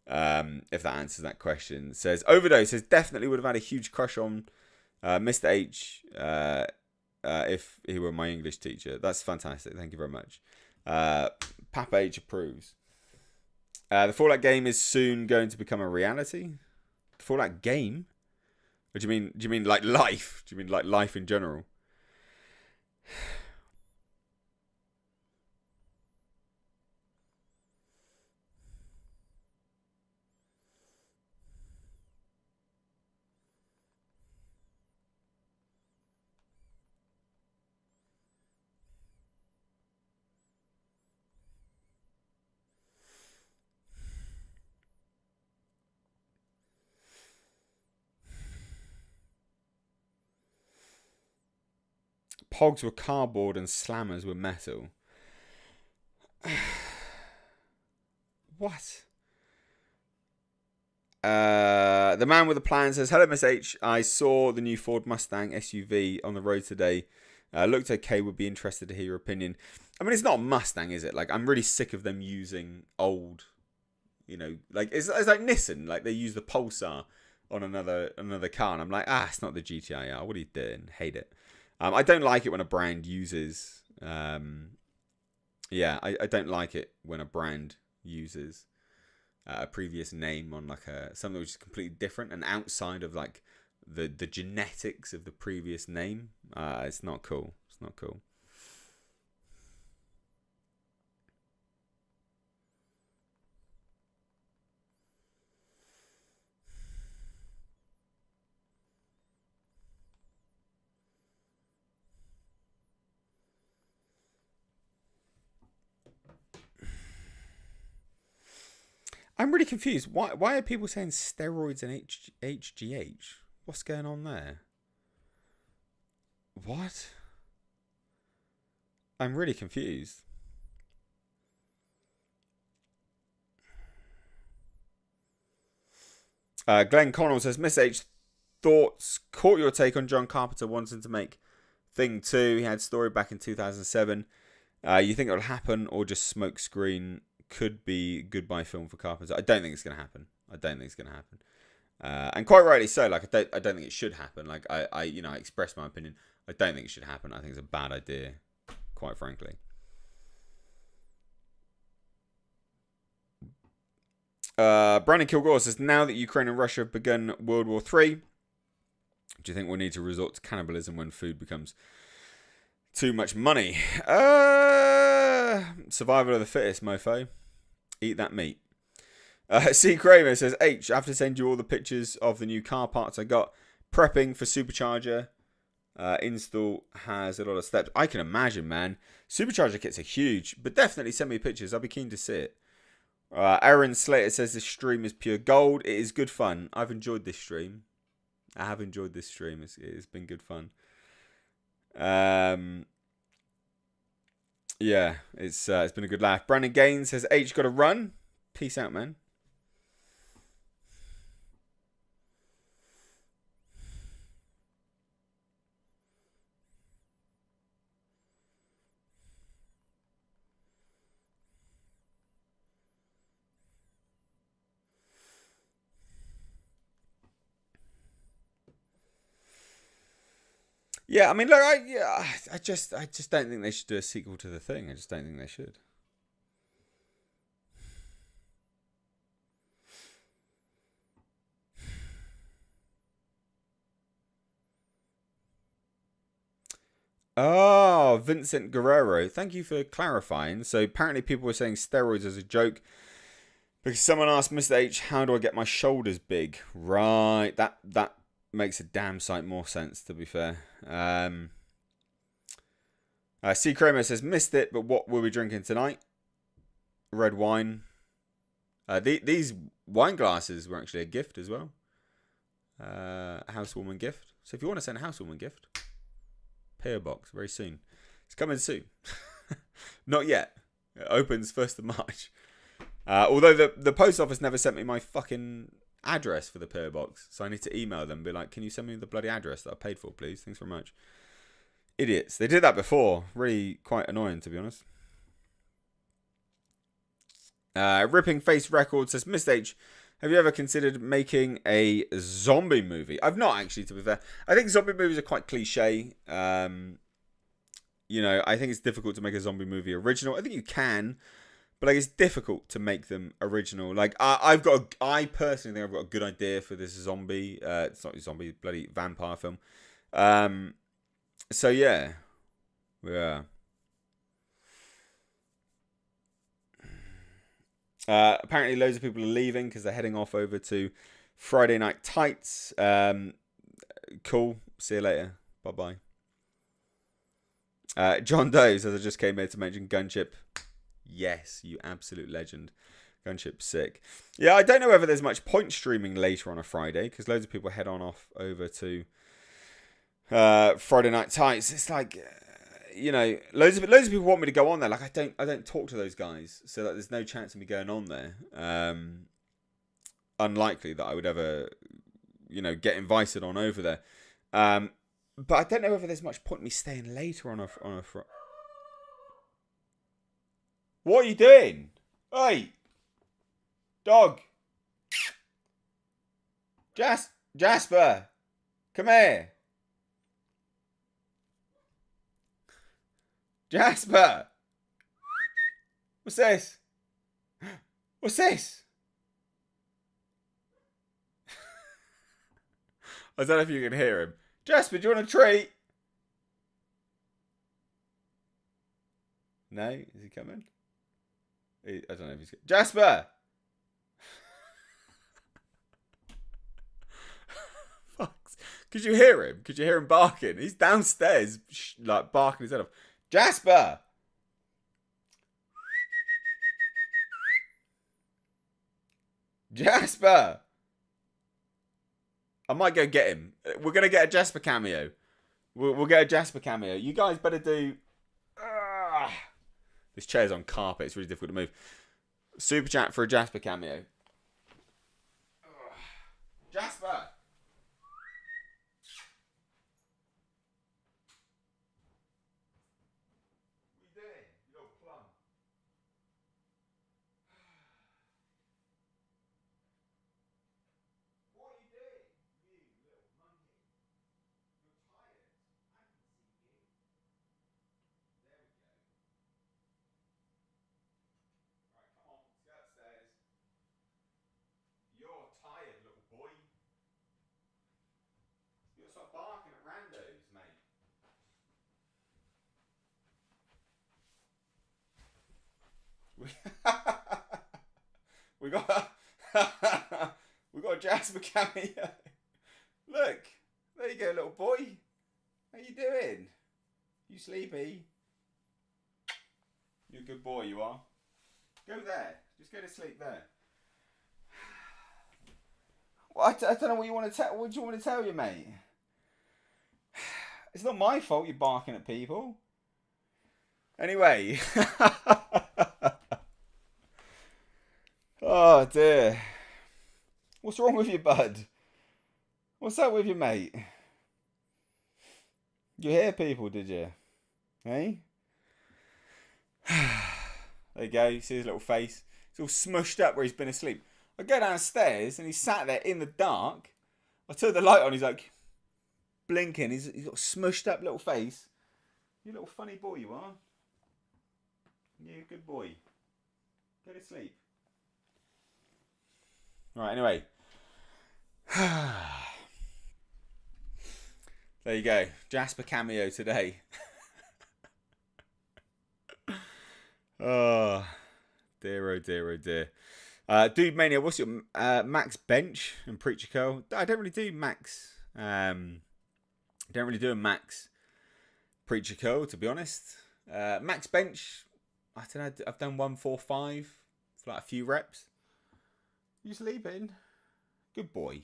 If that answers that question. Says, Overdose says, definitely would have had a huge crush on Mr. H if he were my English teacher. That's fantastic. Thank you very much. Papa H approves. The Fallout game is soon going to become a reality. The Fallout game? Or do you mean like life? Do you mean like life in general? Pogs were cardboard and slammers were metal. What? The man with the plan says, hello, Miss H. I saw the new Ford Mustang SUV on the road today. Looked okay. Would be interested to hear your opinion. I mean, it's not a Mustang, is it? Like, I'm really sick of them using old, you know, like it's like Nissan. Like, they use the Pulsar on another car, and I'm like, it's not the GTI-R. What are you doing? Hate it. I don't like it when a brand uses... I don't like it when a brand uses a previous name on like something which is completely different and outside of like the genetics of the previous name. It's not cool. It's not cool. I'm really confused. Why are people saying steroids and HGH? What's going on there? What? I'm really confused. Glenn Connell says, Miss H, thoughts, caught your take on John Carpenter wanting to make Thing 2. He had Story back in 2007. You think it'll happen or just smoke screen? Could be goodbye film for Carpenter. I don't think it's going to happen. And quite rightly so. Like, I don't think it should happen. Like, I expressed my opinion. I don't think it should happen. I think it's a bad idea, quite frankly. Brandon Kilgore says, now that Ukraine and Russia have begun World War III, do you think we'll need to resort to cannibalism when food becomes too much money? Survival of the fittest, mofo. Eat that meat. C. Kramer says, H, I have to send you all the pictures of the new car parts I got. Prepping for supercharger. Install has a lot of steps. I can imagine, man. Supercharger kits are huge, but definitely send me pictures. I'll be keen to see it. Aaron Slater says this stream is pure gold. It is good fun. I've enjoyed this stream. I have enjoyed this stream. It's been good fun. Yeah, it's been a good laugh. Brandon Gaines says, H got to run. Peace out, man. Yeah, I mean, look, I just don't think they should do a sequel to The Thing. I just don't think they should. Oh, Vincent Guerrero. Thank you for clarifying. So apparently people were saying steroids as a joke because someone asked Mr. H, how do I get my shoulders big? Right. That makes a damn sight more sense, to be fair. C. Kramer says, missed it, but what were we drinking tonight? Red wine. These wine glasses were actually a gift as well. A housewarming gift. So if you want to send a housewarming gift, PO box very soon. It's coming soon. Not yet. It opens 1st of March. Although the post office never sent me my fucking address for the PO box, so I need to email them and be like, can you send me the bloody address that I paid for, please? Thanks very much. Idiots. They did that before. Really quite annoying, to be honest. Ripping Face Records says, Mr. H, have you ever considered making a zombie movie? I've not, actually, to be fair. I think zombie movies are quite cliche. You know, I think it's difficult to make a zombie movie original. I think you can, but like it's difficult to make them original. Like I personally think I've got a good idea for this zombie. It's not a zombie, bloody vampire film. So yeah. Apparently loads of people are leaving because they're heading off over to Friday Night Tights. Cool. See you later. Bye-bye. John Doe says, I just came here to mention Gunship. Yes, you absolute legend. Gunship's sick. Yeah, I don't know whether there's much point streaming later on a Friday because loads of people head on off over to Friday Night Tights. It's like, you know, loads of people want me to go on there. Like I don't talk to those guys, so that there's no chance of me going on there. Unlikely that I would ever, you know, get invited on over there. But I don't know whether there's much point me staying later on a Friday. What are you doing? Hey, dog. Jasper, come here. Jasper! What's this? What's this? I don't know if you can hear him. Jasper, do you want a treat? No? Is he coming? I don't know if he's... Jasper! Fucks. Could you hear him? Could you hear him barking? He's downstairs, like, barking his head off. Jasper! Jasper! I might go get him. We're going to get a Jasper cameo. We'll get a Jasper cameo. You guys better do... This chair's on carpet. It's really difficult to move. Super chat for a Jasper cameo. Jasper! Stop barking at randos, mate. We got we got a Jasper cameo. Look, there you go, little boy. How you doing? You sleepy? You're a good boy, you are. Go there. Just go to sleep there. I don't know what you want to tell. What do you want to tell you, mate? It's not my fault you're barking at people. Anyway. Oh dear. What's wrong with you, bud? What's up with you, mate? You hear people, did you? Hey? There you go. You see his little face? It's all smushed up where he's been asleep. I go downstairs and he's sat there in the dark. I turn the light on. He's like blinking. He's got a smushed up little face. You little funny boy you are. You good boy. Go to sleep. Right, anyway. There you go. Jasper cameo today. Oh dear, oh dear, oh dear. Dude Mania, what's your Max Bench and Preacher Curl? I don't really do Max. Don't really do a Max Preacher Curl, to be honest. Max Bench, I don't know. I've done 145 for like a few reps. You sleeping? Good boy.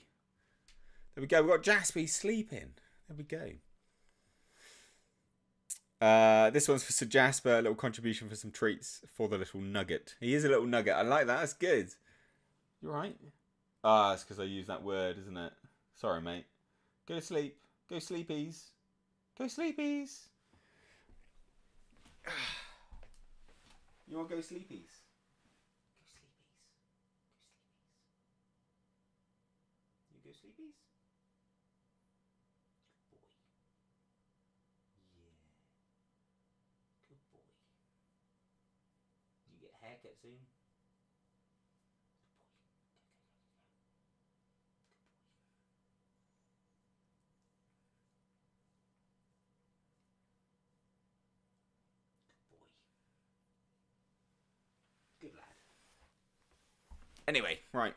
There we go. We've got Jasper sleeping. There we go. This one's for Sir Jasper. A little contribution for some treats for the little nugget. He is a little nugget. I like that. That's good. You alright? Ah, it's because I use that word, isn't it? Sorry, mate. Go to sleep. Go sleepies. Go sleepies. You want to go sleepies? Go sleepies. Good boy. You get a haircut soon? Good lad. Anyway, right.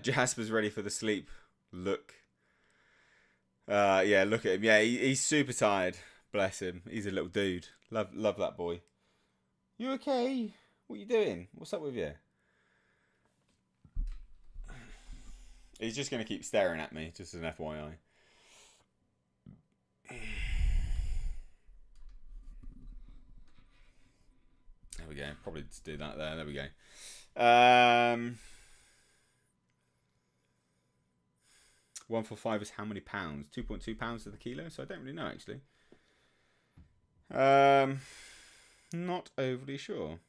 Jasper's ready for the sleep. Look. Yeah, look at him. Yeah, he's super tired. Bless him. He's a little dude. Love that boy. You okay? What you doing? What's up with you? He's just going to keep staring at me, just as an FYI. There we go. Probably just do that there. There we go. 145 is how many pounds? 2.2 pounds to the kilo. So I don't really know actually. Not overly sure.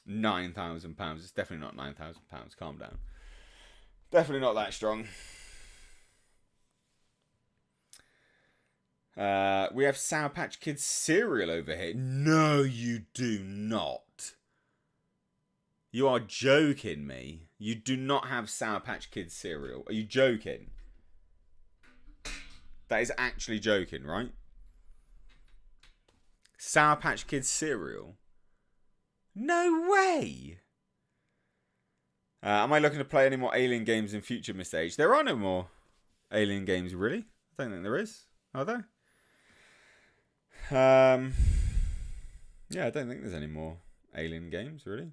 £9,000. It's definitely not £9,000. Calm down. Definitely not that strong. We have Sour Patch Kids cereal over here. No, you do not. You are joking me. You do not have Sour Patch Kids cereal. Are you joking? That is actually joking, right? Sour Patch Kids cereal? No way! Am I looking to play any more Alien games in future, Mr. H? There are no more Alien games, really. I don't think there is. Are there? Yeah, I don't think there's any more Alien games, really.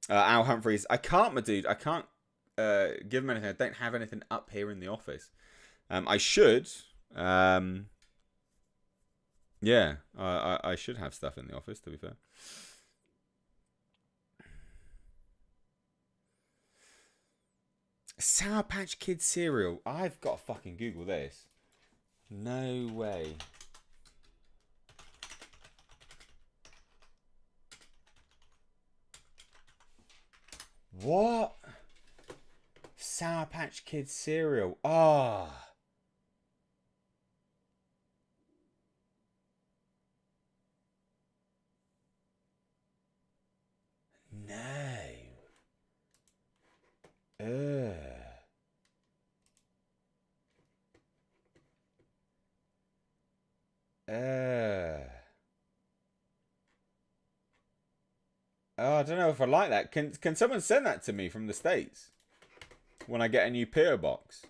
Al Humphreys. I can't, my dude. I can't give him anything. I don't have anything up here in the office. I should. Yeah, I should have stuff in the office, to be fair. Sour Patch Kids cereal. I've got to fucking Google this. No way. What? Sour Patch Kids cereal. Ah. Oh. no. Oh, I don't know if I like that. Can someone send that to me from the States when I get a new PO box?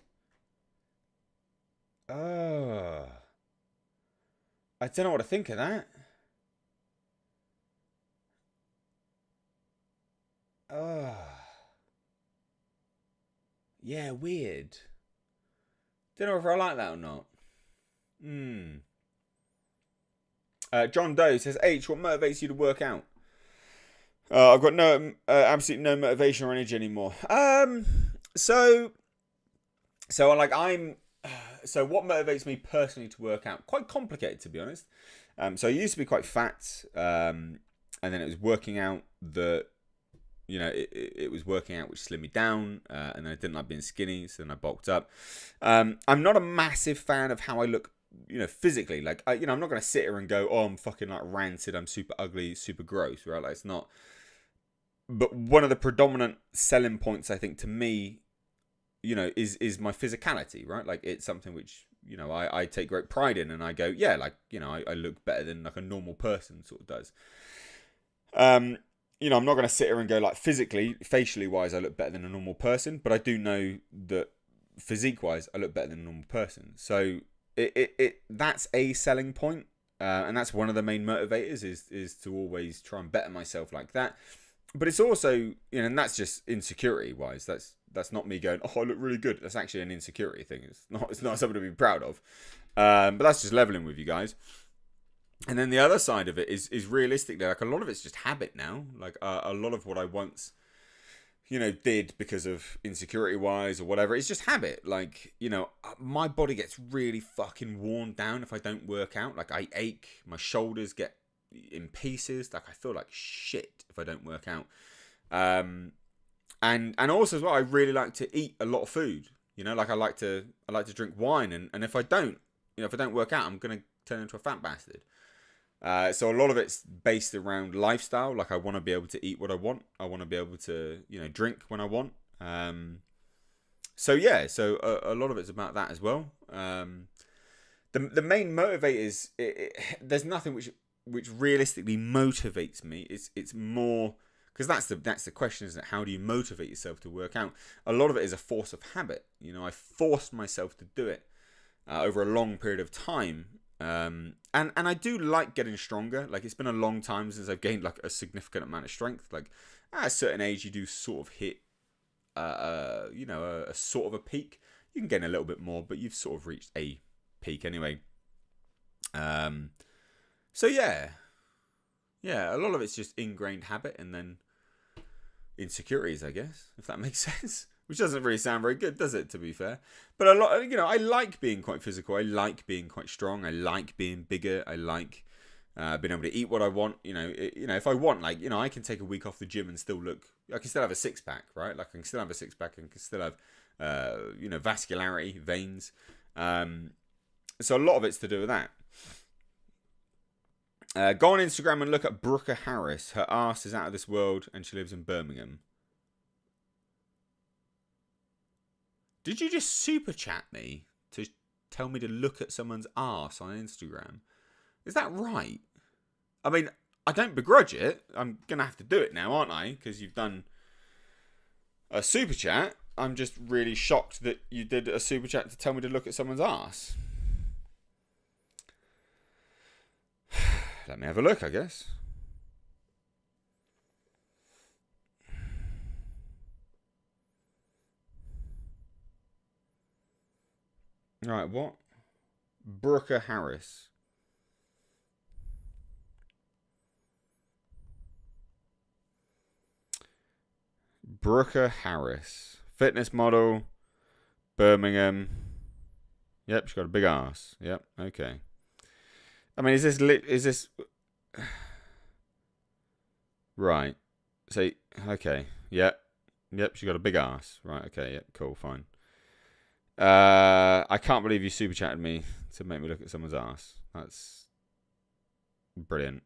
Oh, I don't know what to think of that. Oh, yeah, weird. Don't know if I like that or not. John Doe says, H, what motivates you to work out? I've got absolutely no motivation or energy anymore. So like so what motivates me personally to work out? Quite complicated, to be honest. So I used to be quite fat, and then it was working out that, it was working out which slimmed me down, and then I didn't like being skinny, so then I bulked up. I'm not a massive fan of how I look, physically. Like, I'm not going to sit here and go, oh, I'm fucking like rancid, I'm super ugly, super gross, right? Like, it's not. But one of the predominant selling points, I think, to me, is my physicality, right? Like, it's something which, I take great pride in, and I go, yeah, like, I look better than like a normal person sort of does. I'm not going to sit here and go like physically, facially wise, I look better than a normal person, but I do know that physique wise, I look better than a normal person. So that's a selling point, and that's one of the main motivators is to always try and better myself like that. But it's also, and that's just insecurity wise. That's not me going, oh, I look really good. That's actually an insecurity thing. It's not something to be proud of. But that's just leveling with you guys. And then the other side of it is realistically, like, a lot of it's just habit now. Like, a lot of what I once, did because of insecurity wise or whatever, it's just habit. Like, my body gets really fucking worn down if I don't work out. Like, I ache, my shoulders get in pieces. Like, I feel like shit if I don't work out. And also as well, I really like to eat a lot of food. Like, I like to drink wine, and if I don't, if I don't work out, I'm gonna turn into a fat bastard. So a lot of it's based around lifestyle. Like, I want to be able to eat what I want. I want to be able to, drink when I want. So a lot of it's about that as well. The main motivators, there's nothing which realistically motivates me. It's more, because that's the question, isn't it? How do you motivate yourself to work out? A lot of it is a force of habit. I forced myself to do it over a long period of time. And I do like getting stronger. Like, it's been a long time since I've gained like a significant amount of strength. Like, at a certain age, you do sort of hit, a sort of a peak. You can gain a little bit more, but you've sort of reached a peak anyway. So yeah, a lot of it's just ingrained habit, and then insecurities, I guess, if that makes sense. Which doesn't really sound very good, does it, to be fair? But a lot, I like being quite physical. I like being quite strong. I like being bigger. I like being able to eat what I want. If I want, like, I can take a week off the gym and still look. I can still have a six pack, right? Like, I can still have a six pack and can still have, vascularity, veins. So a lot of it's to do with that. Go on Instagram and look at Brooker Harris. Her ass is out of this world, and she lives in Birmingham. Did you just super chat me to tell me to look at someone's arse on Instagram? Is that right? I mean, I don't begrudge it. I'm going to have to do it now, aren't I? Because you've done a super chat. I'm just really shocked that you did a super chat to tell me to look at someone's arse. Let me have a look, I guess. Right, what? Brooker Harris. Brooker Harris. Fitness model. Birmingham. Yep, she's got a big ass. Yep, okay. I mean, is this... Right. So, okay. Yep, she's got a big ass. Right, okay, yep, cool, fine. I can't believe you super chatted me to make me look at someone's ass. That's brilliant.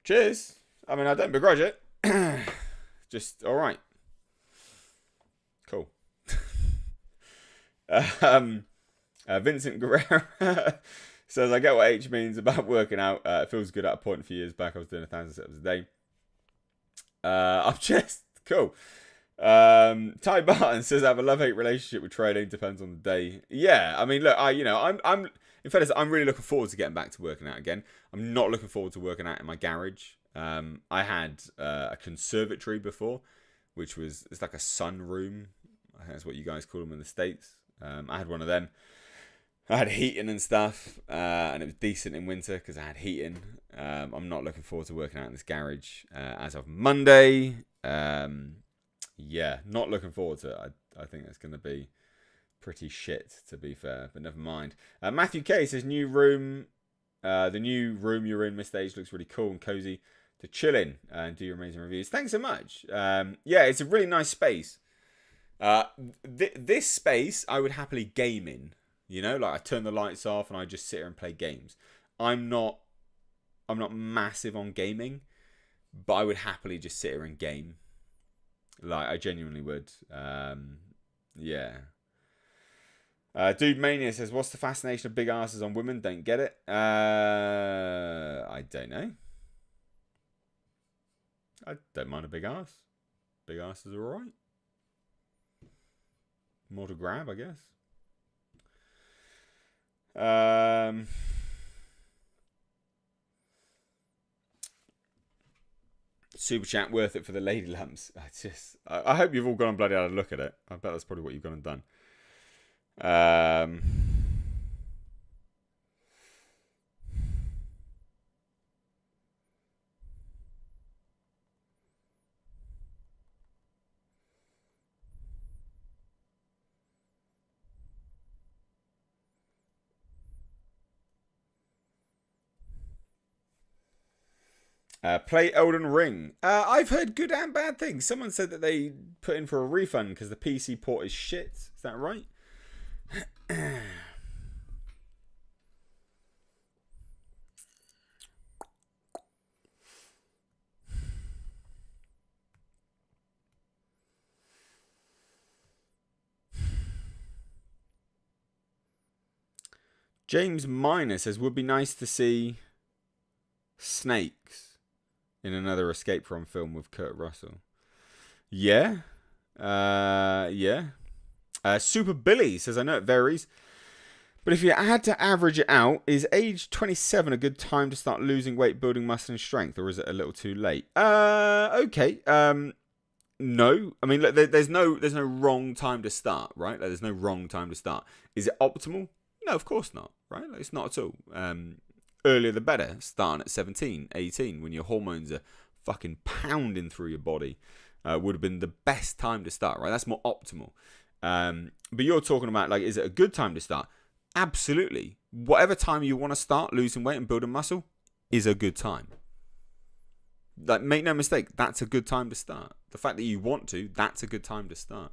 Cheers. I mean, I don't begrudge it. Just all right. Cool. Vincent Guerrero says, I get what H means about working out. It feels good at a point a few years back. I was doing 1,000 steps a day. I'm just cool. Ty Barton says, I have a love-hate relationship with trading. Depends on the day. Yeah, I mean, look, I'm in fairness, I'm really looking forward to getting back to working out again. I'm not looking forward to working out in my garage. I had a conservatory before, which was, it's like a sunroom. I think that's what you guys call them in the States. I had one of them. I had heating and stuff, and it was decent in winter because I had heating. I'm not looking forward to working out in this garage as of Monday. Yeah, not looking forward to it. I think that's going to be pretty shit, to be fair, but never mind. Matthew K says, new room. The new room you're in, Mr. H, looks really cool and cozy to chill in and do your amazing reviews. Thanks so much. Yeah, it's a really nice space. This space I would happily game in. You know, like I turn the lights off and I just sit here and play games. I'm not massive on gaming, but I would happily just sit here and game. Like I genuinely would. Yeah. Dude Mania says, what's the fascination of big asses on women? Don't get it. I don't know. I don't mind a big ass. Big asses are alright. More to grab, I guess. Super chat worth it for the lady lumps. I hope you've all gone and bloody had a look at it. I bet that's probably what you've gone and done. Play Elden Ring. I've heard good and bad things. Someone said that they put in for a refund because the PC port is shit. Is that right? James Miner says, would be nice to see snakes in another Escape from film with Kurt Russell. Yeah. Yeah. Super Billy says, I know it varies, but if you had to average it out, is age 27 a good time to start losing weight, building muscle and strength, or is it a little too late? Okay. No. I mean, look, there's no wrong time to start, right? Like, there's no wrong time to start. Is it optimal? No, of course not, right? Like, it's not at all. Earlier the better, starting at 17, 18, when your hormones are fucking pounding through your body, would have been the best time to start, right? That's more optimal. But you're talking about, like, is it a good time to start? Absolutely. Whatever time you want to start losing weight and building muscle is a good time. Like, make no mistake, that's a good time to start. The fact that you want to, that's a good time to start.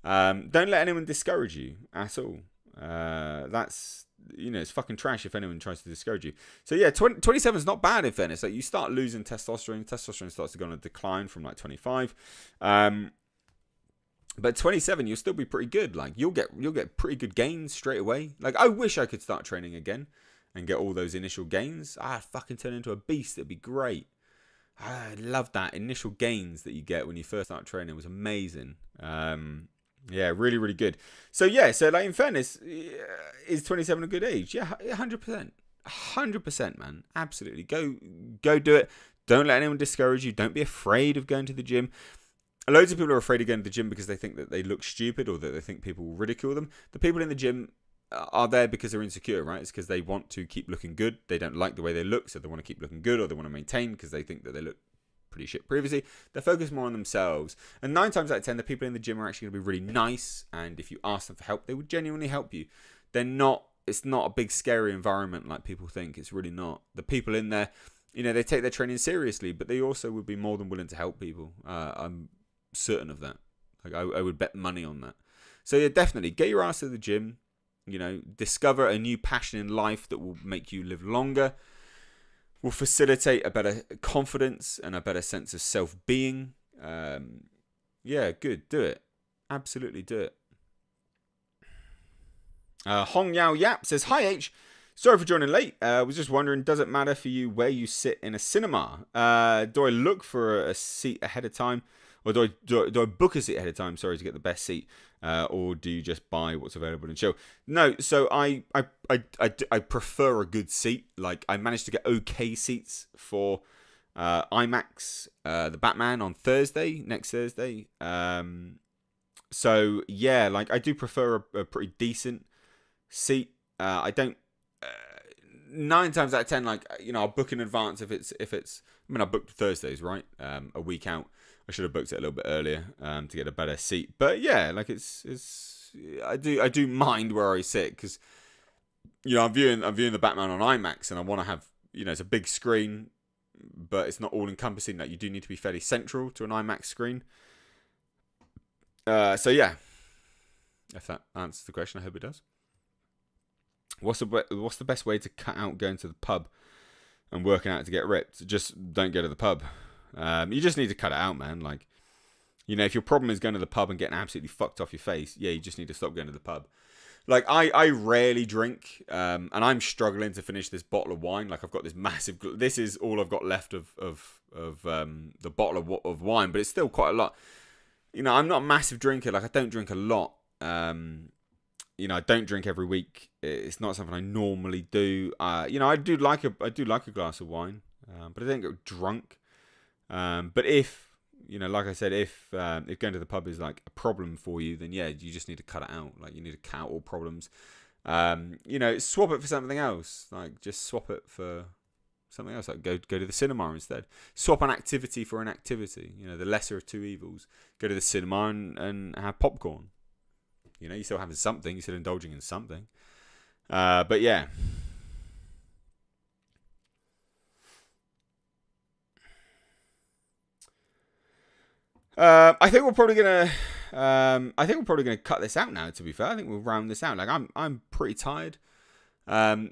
Don't let anyone discourage you at all. That's, you know, it's fucking trash if anyone tries to discourage you. So yeah, 27 is not bad in fairness. Like, you start losing testosterone starts to go on a decline from like 25. But 27, you'll still be pretty good. Like, you'll get pretty good gains straight away. Like, I wish I could start training again and get all those initial gains. I'd fucking turn into a beast. It'd be great. I love that initial gains that you get when you first start training. It was amazing. Yeah, really, really good. So yeah, so like, in fairness, is 27 a good age? Yeah, 100%. 100%, man. Absolutely. Go do it. Don't let anyone discourage you. Don't be afraid of going to the gym. Loads of people are afraid of going to the gym because they think that they look stupid or that they think people will ridicule them. The people in the gym are there because they're insecure, right? It's because they want to keep looking good. They don't like the way they look, so they want to keep looking good, or they want to maintain because they think that they look pretty shit previously. They're focused more on themselves. And 9 times out of 10, the people in the gym are actually going to be really nice. And if you ask them for help, they would genuinely help you. It's not a big scary environment like people think. It's really not. The people in there, you know, they take their training seriously, but they also would be more than willing to help people. I'm certain of that. Like, I would bet money on that. So yeah, definitely get your ass to the gym. You know, discover a new passion in life that will make you live longer. will facilitate a better confidence and a better sense of self-being. Yeah, good. Do it. Absolutely do it. Hong Yao Yap says, "Hi H, sorry for joining late. Was just wondering, does it matter for you where you sit in a cinema? Do I look for a seat ahead of time, or do I book a seat ahead of time? Sorry, to get the best seat, or do you just buy what's available and chill?" No, so I prefer a good seat. Like, I managed to get okay seats for IMAX, the Batman on next Thursday. So yeah, like, I do prefer a pretty decent seat. I don't. 9 times out of 10, like, I'll book in advance if it's. I mean, I booked Thursdays, right? A week out. I should have booked it a little bit earlier to get a better seat. But yeah, like, it's. I do mind where I sit, because I'm viewing the Batman on IMAX, and I want to have, it's a big screen, but it's not all encompassing. That you do need to be fairly central to an IMAX screen. So yeah, if that answers the question, I hope it does. What's the best way to cut out going to the pub and working out to get ripped? Just don't go to the pub. You just need to cut it out, man. Like, if your problem is going to the pub and getting absolutely fucked off your face, yeah, you just need to stop going to the pub. Like, I rarely drink, and I'm struggling to finish this bottle of wine. Like, I've got this massive. This is all I've got left of the bottle of wine, but it's still quite a lot. I'm not a massive drinker. Like, I don't drink a lot. I don't drink every week. It's not something I normally do. I do like a glass of wine, but I don't get drunk. But if, like I said, if going to the pub is like a problem for you, then yeah, you just need to cut it out. Like, you need to cut out all problems. Swap it for something else. Like, just swap it for something else. Like, go to the cinema instead. Swap an activity for an activity. The lesser of two evils. Go to the cinema and have popcorn. You're still having something. You're still indulging in something. But yeah. I think we're probably gonna cut this out now. To be fair, I think we'll round this out. Like, I'm pretty tired.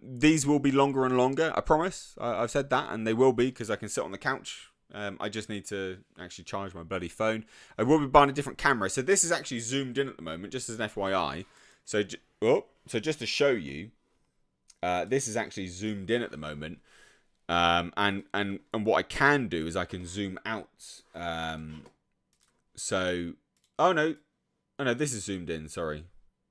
These will be longer and longer. I promise. I've said that, and they will be, because I can sit on the couch. I just need to actually charge my bloody phone. I will be buying a different camera. So this is actually zoomed in at the moment, just as an FYI. So just to show you, this is actually zoomed in at the moment. And what I can do is I can zoom out. Oh no, this is zoomed in. Sorry,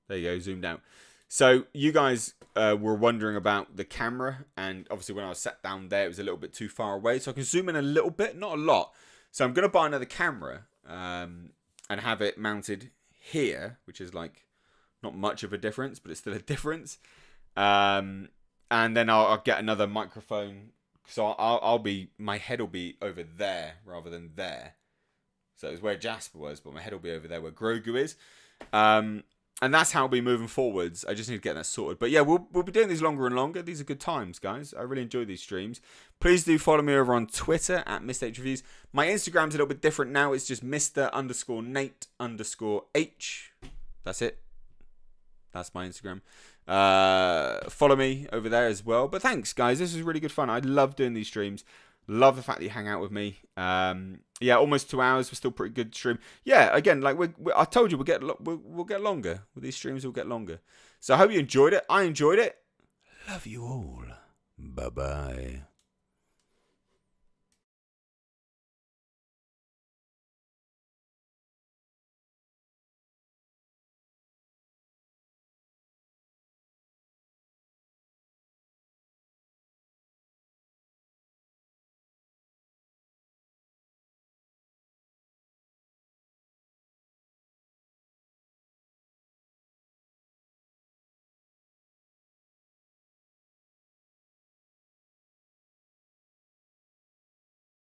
there you go, zoomed out. So you guys were wondering about the camera, and obviously when I was sat down there, it was a little bit too far away. So I can zoom in a little bit, not a lot. So I'm going to buy another camera and have it mounted here, which is like not much of a difference, but it's still a difference. And then I'll get another microphone. So my head will be over there rather than there. So it's where Jasper was, but my head will be over there where Grogu is. And that's how I'll be moving forwards. I just need to get that sorted. But yeah, we'll be doing these longer and longer. These are good times, guys. I really enjoy these streams. Please do follow me over on Twitter at Mr. H Reviews. My Instagram's a little bit different now. It's just Mr_Nate_H. That's it. That's my Instagram. Follow me over there as well. But thanks, guys. This was really good fun. I love doing these streams. Love the fact that you hang out with me. Yeah, almost 2 hours. We're still pretty good stream. Yeah, again, like I told you, we'll get longer. With these streams, we'll get longer. So I hope you enjoyed it. I enjoyed it. Love you all. Bye-bye.